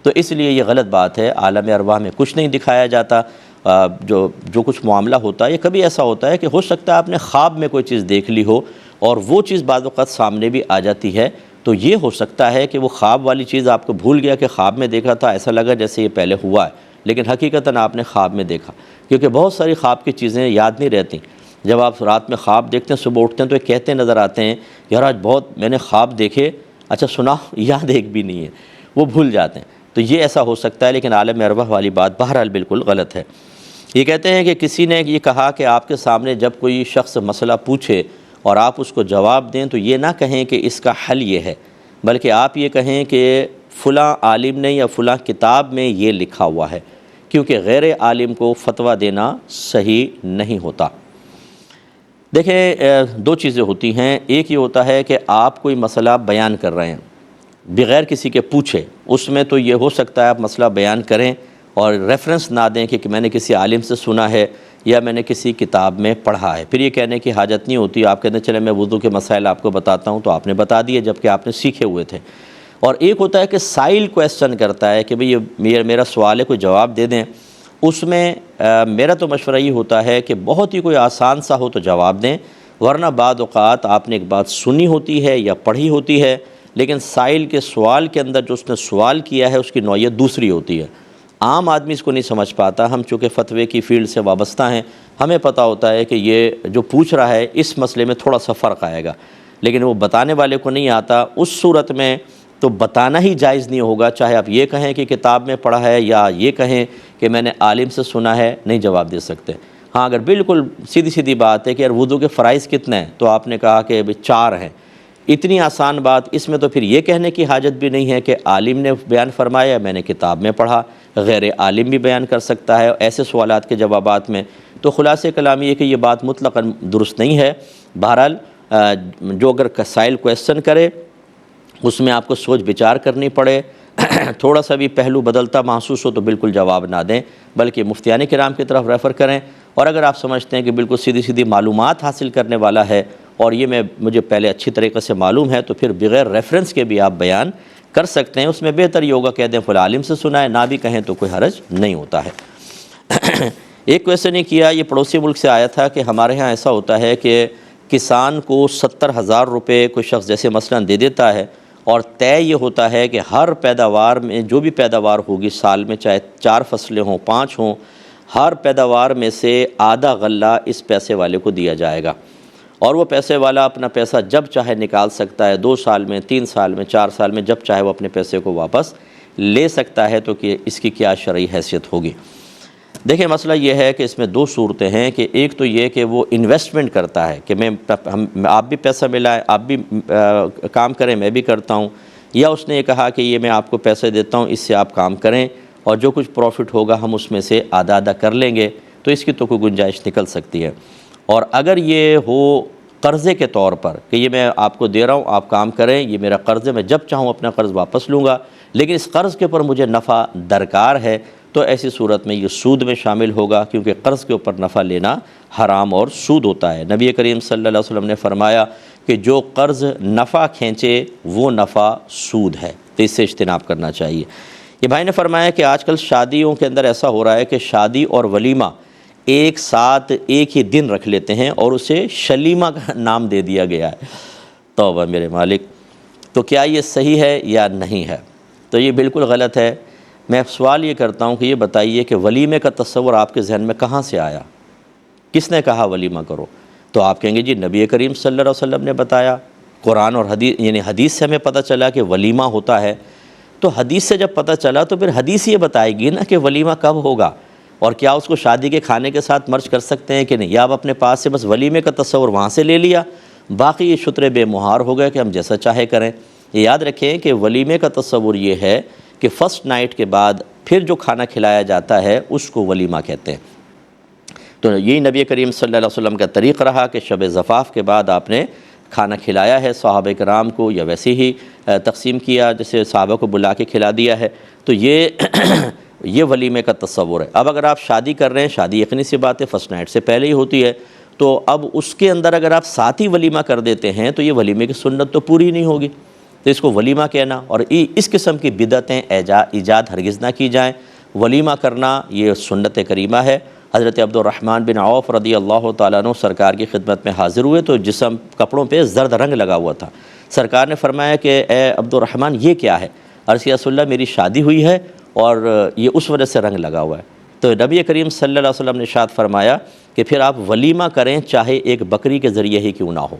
تو اس لیے یہ غلط بات ہے، عالم ارواح میں کچھ نہیں دکھایا جاتا، جو کچھ معاملہ ہوتا ہے، یہ کبھی ایسا ہوتا ہے کہ ہو سکتا ہے آپ نے خواب میں کوئی چیز دیکھ لی ہو اور وہ چیز بعض اوقات سامنے بھی آ جاتی ہے، تو یہ ہو سکتا ہے کہ وہ خواب والی چیز آپ کو بھول گیا کہ خواب میں دیکھا تھا، ایسا لگا جیسے یہ پہلے ہوا ہے، لیکن حقیقتاً آپ نے خواب میں دیکھا، کیونکہ بہت ساری خواب کی چیزیں یاد نہیں رہتی۔ جب آپ رات میں خواب دیکھتے ہیں، صبح اٹھتے ہیں تو یہ کہتے نظر آتے ہیں یار آج بہت میں نے خواب دیکھے، اچھا سنا، یاد ایک بھی نہیں ہے، وہ بھول جاتے ہیں۔ تو یہ ایسا ہو سکتا ہے، لیکن عالم ارواح والی بات بہرحال بالکل غلط ہے۔ یہ کہتے ہیں کہ کسی نے یہ کہا کہ آپ کے سامنے جب کوئی شخص مسئلہ پوچھے اور آپ اس کو جواب دیں تو یہ نہ کہیں کہ اس کا حل یہ ہے، بلکہ آپ یہ کہیں کہ فلاں عالم نے یا فلاں کتاب میں یہ لکھا ہوا ہے، کیونکہ غیر عالم کو فتویٰ دینا صحیح نہیں ہوتا۔ دیکھیں دو چیزیں ہوتی ہیں، ایک یہ ہوتا ہے کہ آپ کوئی مسئلہ بیان کر رہے ہیں بغیر کسی کے پوچھے، اس میں تو یہ ہو سکتا ہے آپ مسئلہ بیان کریں اور ریفرنس نہ دیں کہ میں نے کسی عالم سے سنا ہے یا میں نے کسی کتاب میں پڑھا ہے، پھر یہ کہنے کی حاجت نہیں ہوتی، آپ کہتے ہیں چلے میں وضو کے مسائل آپ کو بتاتا ہوں، تو آپ نے بتا دیے جبکہ آپ نے سیکھے ہوئے تھے۔ اور ایک ہوتا ہے کہ سائل کویسچن کرتا ہے کہ بھئی یہ میرا سوال ہے، کوئی جواب دے دیں، اس میں میرا تو مشورہ یہ ہوتا ہے کہ بہت ہی کوئی آسان سا ہو تو جواب دیں، ورنہ بعض اوقات آپ نے ایک بات سنی ہوتی ہے یا پڑھی ہوتی ہے، لیکن سائل کے سوال کے اندر جو اس نے سوال کیا ہے اس کی نوعیت دوسری ہوتی ہے، عام آدمی اس کو نہیں سمجھ پاتا۔ ہم چونکہ فتوے کی فیلڈ سے وابستہ ہیں، ہمیں پتہ ہوتا ہے کہ یہ جو پوچھ رہا ہے اس مسئلے میں تھوڑا سا فرق آئے گا، لیکن وہ بتانے والے کو نہیں آتا، اس صورت میں تو بتانا ہی جائز نہیں ہوگا، چاہے آپ یہ کہیں کہ کتاب میں پڑھا ہے یا یہ کہیں کہ میں نے عالم سے سنا ہے، نہیں جواب دے سکتے۔ ہاں اگر بالکل سیدھی سیدھی بات ہے کہ یار وضو کے فرائض کتنے ہیں، تو آپ نے کہا کہ 4 ہیں، اتنی آسان بات، اس میں تو پھر یہ کہنے کی حاجت بھی نہیں ہے کہ عالم نے بیان فرمایا، میں نے کتاب میں پڑھا، غیر عالم بھی بیان کر سکتا ہے ایسے سوالات کے جوابات میں۔ تو خلاصہ کلام یہ کہ یہ بات مطلقاً درست نہیں ہے۔ بہرحال جو اگر سائل کویسچن کرے اس میں آپ کو سوچ بچار کرنی پڑے، تھوڑا سا بھی پہلو بدلتا محسوس ہو تو بالکل جواب نہ دیں، بلکہ مفتیان کرام کی طرف ریفر کریں، اور اگر آپ سمجھتے ہیں کہ بالکل سیدھی سیدھی معلومات حاصل کرنے والا ہے اور یہ مجھے پہلے اچھی طریقے سے معلوم ہے، تو پھر بغیر ریفرنس کے بھی آپ بیان کر سکتے ہیں، اس میں بہتر یہ ہوگا کہہ دیں فلاں عالم سے سنا ہے، نہ بھی کہیں تو کوئی حرج نہیں ہوتا ہے۔ ایک کویسچن یہ کیا، یہ پڑوسی ملک سے آیا تھا کہ ہمارے ہاں ایسا ہوتا ہے کہ کسان کو 70,000 روپے کوئی شخص جیسے مثلاً دے دیتا ہے، اور طے یہ ہوتا ہے کہ ہر پیداوار میں جو بھی پیداوار ہوگی سال میں، چاہے 4 فصلیں ہوں 5 ہوں، ہر پیداوار میں سے آدھا غلہ اس پیسے والے کو دیا جائے گا، اور وہ پیسے والا اپنا پیسہ جب چاہے نکال سکتا ہے، 2 سال میں، 3 سال میں، 4 سال میں، جب چاہے وہ اپنے پیسے کو واپس لے سکتا ہے۔ تو کہ اس کی کیا شرعی حیثیت ہوگی؟ دیکھیں مسئلہ یہ ہے کہ اس میں 2 صورتیں ہیں، کہ ایک تو یہ کہ وہ انویسٹمنٹ کرتا ہے کہ آپ بھی پیسہ ملائیں، آپ بھی کام کریں، میں بھی کرتا ہوں، یا اس نے یہ کہا کہ یہ میں آپ کو پیسے دیتا ہوں، اس سے آپ کام کریں اور جو کچھ پروفٹ ہوگا ہم اس میں سے آدھا آدھا کر لیں گے، تو اس کی تو کوئی گنجائش نکل سکتی ہے۔ اور اگر یہ ہو قرضے کے طور پر کہ یہ میں آپ کو دے رہا ہوں، آپ کام کریں، یہ میرا قرض ہے، میں جب چاہوں اپنا قرض واپس لوں گا، لیکن اس قرض کے اوپر مجھے نفع درکار ہے، تو ایسی صورت میں یہ سود میں شامل ہوگا، کیونکہ قرض کے اوپر نفع لینا حرام اور سود ہوتا ہے۔ نبی کریم صلی اللہ علیہ وسلم نے فرمایا کہ جو قرض نفع کھینچے وہ نفع سود ہے، تو اس سے اجتناب کرنا چاہیے۔ یہ بھائی نے فرمایا کہ آج کل شادیوں کے اندر ایسا ہو رہا ہے کہ شادی اور ولیمہ ایک ساتھ ایک ہی دن رکھ لیتے ہیں اور اسے شلیمہ کا نام دے دیا گیا ہے۔ توبہ میرے مالک، تو کیا یہ صحیح ہے یا نہیں ہے؟ تو یہ بالکل غلط ہے۔ میں سوال یہ کرتا ہوں کہ یہ بتائیے کہ ولیمے کا تصور آپ کے ذہن میں کہاں سے آیا؟ کس نے کہا ولیمہ کرو؟ تو آپ کہیں گے جی نبی کریم صلی اللہ علیہ وسلم نے بتایا، قرآن اور حدیث، یعنی حدیث سے ہمیں پتہ چلا کہ ولیمہ ہوتا ہے، تو حدیث سے جب پتہ چلا تو پھر حدیث یہ بتائے گی نا کہ ولیمہ کب ہوگا، اور کیا اس کو شادی کے کھانے کے ساتھ مرج کر سکتے ہیں کہ نہیں، یا آپ اپنے پاس سے بس ولیمے کا تصور وہاں سے لے لیا، باقی یہ شترے بے مہار ہو گئے کہ ہم جیسا چاہے کریں۔ یہ یاد رکھیں کہ ولیمے کا تصور یہ ہے کہ فرسٹ نائٹ کے بعد پھر جو کھانا کھلایا جاتا ہے اس کو ولیمہ کہتے ہیں۔ تو یہی نبی کریم صلی اللہ علیہ وسلم کا طریق رہا کہ شب زفاف کے بعد آپ نے کھانا کھلایا ہے صحابہ کرام کو، یا ویسے ہی تقسیم کیا جیسے صحابہ کو بلا کے کھلا دیا ہے، تو یہ ولیمے کا تصور ہے۔ اب اگر آپ شادی کر رہے ہیں، شادی یقینی سی بات ہے فرسٹ نائٹ سے پہلے ہی ہوتی ہے، تو اب اس کے اندر اگر آپ ساتھ ہی ولیمہ کر دیتے ہیں تو یہ ولیمے کی سنت تو پوری نہیں ہوگی، تو اس کو ولیمہ کہنا، اور اس قسم کی بدعتیں ایجاد ہرگز نہ کی جائیں۔ ولیمہ کرنا یہ سنت کریمہ ہے، حضرت عبد الرحمن بن عوف رضی اللہ تعالیٰ عنہ سرکار کی خدمت میں حاضر ہوئے تو جسم کپڑوں پہ زرد رنگ لگا ہوا تھا. سرکار نے فرمایا کہ اے عبد الرحمن یہ کیا ہے؟ عرض کیا رسول اللہ میری شادی ہوئی ہے اور یہ اس وجہ سے رنگ لگا ہوا ہے. تو نبی کریم صلی اللہ علیہ وسلم نے ارشاد فرمایا کہ پھر آپ ولیمہ کریں چاہے ایک بکری کے ذریعے ہی کیوں نہ ہو.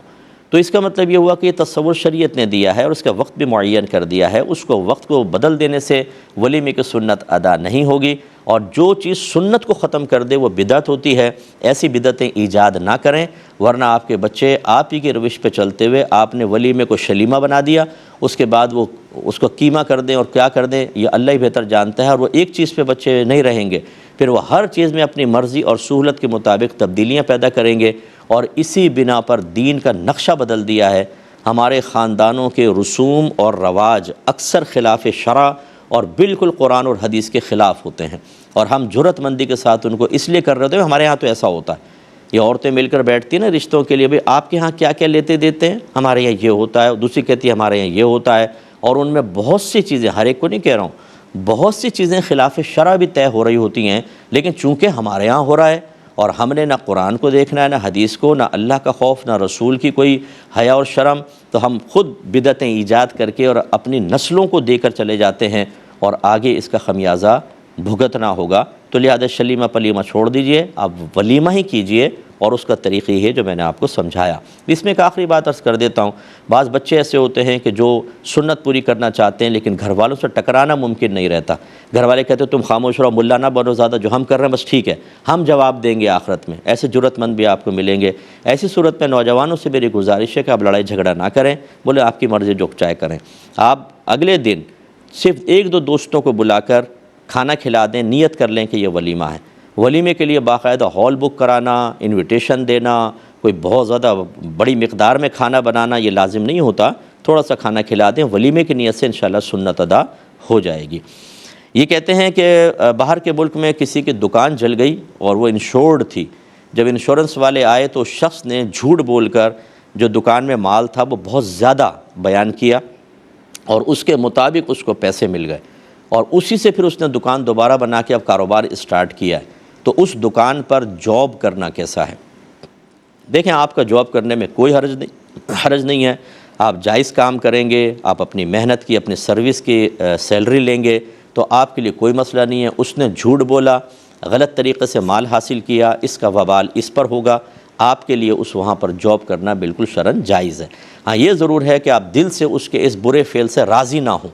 تو اس کا مطلب یہ ہوا کہ یہ تصور شریعت نے دیا ہے اور اس کا وقت بھی معین کر دیا ہے. اس کو وقت کو بدل دینے سے ولیمے کی سنت ادا نہیں ہوگی, اور جو چیز سنت کو ختم کر دے وہ بدعت ہوتی ہے. ایسی بدعتیں ایجاد نہ کریں, ورنہ آپ کے بچے آپ ہی کے روش پہ چلتے ہوئے آپ نے ولیمے کو شلیمہ بنا دیا, اس کے بعد وہ اس کو قیمہ کر دیں اور کیا کر دیں یہ اللہ ہی بہتر جانتا ہے. اور وہ ایک چیز پہ بچے نہیں رہیں گے, پھر وہ ہر چیز میں اپنی مرضی اور سہولت کے مطابق تبدیلیاں پیدا کریں گے, اور اسی بنا پر دین کا نقشہ بدل دیا ہے. ہمارے خاندانوں کے رسوم اور رواج اکثر خلاف شرع اور بالکل قرآن اور حدیث کے خلاف ہوتے ہیں, اور ہم جرأت مندی کے ساتھ ان کو اس لیے کر رہے ہوتے ہیں. ہمارے ہاں تو ایسا ہوتا ہے, یہ عورتیں مل کر بیٹھتی ہیں نا رشتوں کے لیے, بھئی آپ کے ہاں کیا کیا لیتے دیتے ہیں, ہمارے یہاں یہ ہوتا ہے, دوسری کہتی ہے ہمارے یہاں یہ ہوتا ہے, اور ان میں بہت سی چیزیں, ہر ایک کو نہیں کہہ رہا ہوں, بہت سی چیزیں خلاف شرع بھی طے ہو رہی ہوتی ہیں, لیکن چونکہ ہمارے ہاں ہو رہا ہے اور ہم نے نہ قرآن کو دیکھنا ہے, نہ حدیث کو, نہ اللہ کا خوف, نہ رسول کی کوئی حیا اور شرم, تو ہم خود بدعتیں ایجاد کر کے اور اپنی نسلوں کو دے کر چلے جاتے ہیں, اور آگے اس کا خمیازہ بھگتنا ہوگا. تو لہذا شلیمہ پلیمہ چھوڑ دیجئے, آپ ولیمہ ہی کیجئے, اور اس کا طریقہ یہ ہے جو میں نے آپ کو سمجھایا. اس میں ایک آخری بات عرض کر دیتا ہوں, بعض بچے ایسے ہوتے ہیں کہ جو سنت پوری کرنا چاہتے ہیں لیکن گھر والوں سے ٹکرانا ممکن نہیں رہتا. گھر والے کہتے ہیں تم خاموش رہو, ملا نہ بنو زیادہ, جو ہم کر رہے ہیں بس ٹھیک ہے, ہم جواب دیں گے آخرت میں. ایسے جرأت مند بھی آپ کو ملیں گے. ایسی صورت میں نوجوانوں سے میری گزارش ہے کہ آپ لڑائی جھگڑا نہ کریں, بولے آپ کی مرضی جو چاہے کریں. آپ اگلے دن صرف ایک دو دوستوں کو بلا کر کھانا کھلا دیں, نیت کر لیں کہ یہ ولیمہ ہے. ولیمے کے لیے باقاعدہ ہال بک کرانا, انویٹیشن دینا, کوئی بہت زیادہ بڑی مقدار میں کھانا بنانا یہ لازم نہیں ہوتا. تھوڑا سا کھانا کھلا دیں, ولیمے کی نیت سے انشاءاللہ سنت ادا ہو جائے گی. یہ کہتے ہیں کہ باہر کے ملک میں کسی کی دکان جل گئی اور وہ انشورڈ تھی. جب انشورنس والے آئے تو شخص نے جھوٹ بول کر جو دکان میں مال تھا وہ بہت زیادہ بیان کیا, اور اس کے مطابق اس کو پیسے مل گئے, اور اسی سے پھر اس نے دکان دوبارہ بنا کے اب کاروبار اسٹارٹ کیا ہے. تو اس دکان پر جاب کرنا کیسا ہے؟ دیکھیں, آپ کا جاب کرنے میں کوئی حرج نہیں ہے. آپ جائز کام کریں گے, آپ اپنی محنت کی, اپنی سروس کی سیلری لیں گے تو آپ کے لیے کوئی مسئلہ نہیں ہے. اس نے جھوٹ بولا, غلط طریقے سے مال حاصل کیا, اس کا وبال اس پر ہوگا. آپ کے لیے اس وہاں پر جاب کرنا بالکل شرعاً جائز ہے. ہاں یہ ضرور ہے کہ آپ دل سے اس کے اس برے فعل سے راضی نہ ہوں,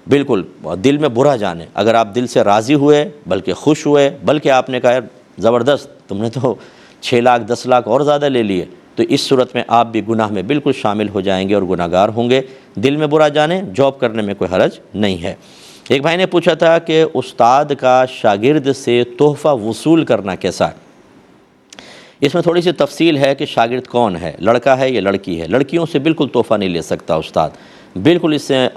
بالکل دل میں برا جانیں. اگر آپ دل سے راضی ہوئے, بلکہ خوش ہوئے, بلکہ آپ نے کہا زبردست تم نے تو 6 لاکھ 10 لاکھ اور زیادہ لے لیے, تو اس صورت میں آپ بھی گناہ میں بالکل شامل ہو جائیں گے اور گناہ گار ہوں گے. دل میں برا جانیں, جاب کرنے میں کوئی حرج نہیں ہے. ایک بھائی نے پوچھا تھا کہ استاد کا شاگرد سے تحفہ وصول کرنا کیسا ہے؟ اس میں تھوڑی سی تفصیل ہے کہ شاگرد کون ہے, لڑکا ہے یا لڑکی ہے. لڑکیوں سے بالکل تحفہ نہیں لے سکتا استاد, بالکل اس سے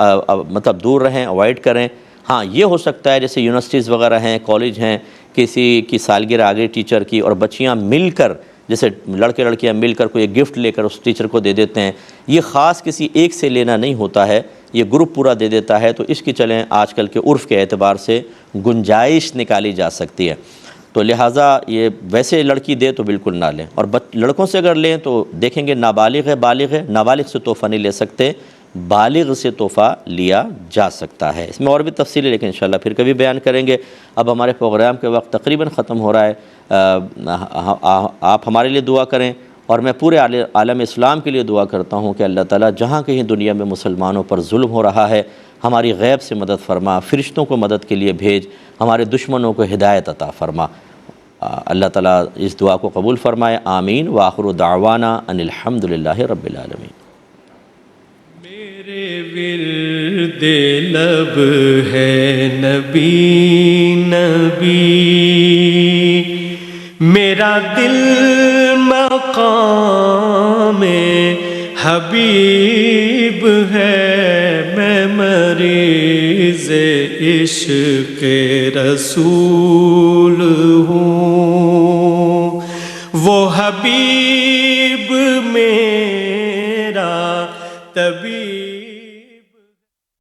مطلب دور رہیں, اوائڈ کریں. ہاں یہ ہو سکتا ہے جیسے یونیورسٹیز وغیرہ ہیں, کالج ہیں, کسی کی سالگرہ آگے ٹیچر کی, اور بچیاں مل کر, جیسے لڑکے لڑکیاں مل کر کوئی گفٹ لے کر اس ٹیچر کو دے دیتے ہیں. یہ خاص کسی ایک سے لینا نہیں ہوتا ہے, یہ گروپ پورا دے دیتا ہے. تو اس کی چلیں آج کل کے عرف کے اعتبار سے گنجائش نکالی جا سکتی ہے. تو لہٰذا یہ ویسے لڑکی دے تو بالکل نہ لیں, اور لڑکوں سے اگر لیں تو دیکھیں گے نابالغ ہے بالغ ہے, نابالغ سے تحفہ نہیں لے سکتے, بالغ سے تحفہ لیا جا سکتا ہے. اس میں اور بھی تفصیل ہے لیکن انشاءاللہ پھر کبھی بیان کریں گے. اب ہمارے پروگرام کے وقت تقریباً ختم ہو رہا ہے. آپ ہمارے لیے دعا کریں, اور میں پورے عالم اسلام کے لیے دعا کرتا ہوں کہ اللہ تعالیٰ جہاں کہیں دنیا میں مسلمانوں پر ظلم ہو رہا ہے, ہماری غیب سے مدد فرما, فرشتوں کو مدد کے لیے بھیج, ہمارے دشمنوں کو ہدایت عطا فرما. اللہ تعالیٰ اس دعا کو قبول فرمائے. آمین. وآخر دعوانا ان الحمدللہ رب العالمین. میرے ورد لب ہے نبی نبی, میرا دل مقام حبیب ہے, میں مریض عشق رسول ہوں, وہ حبیب میرا طبیب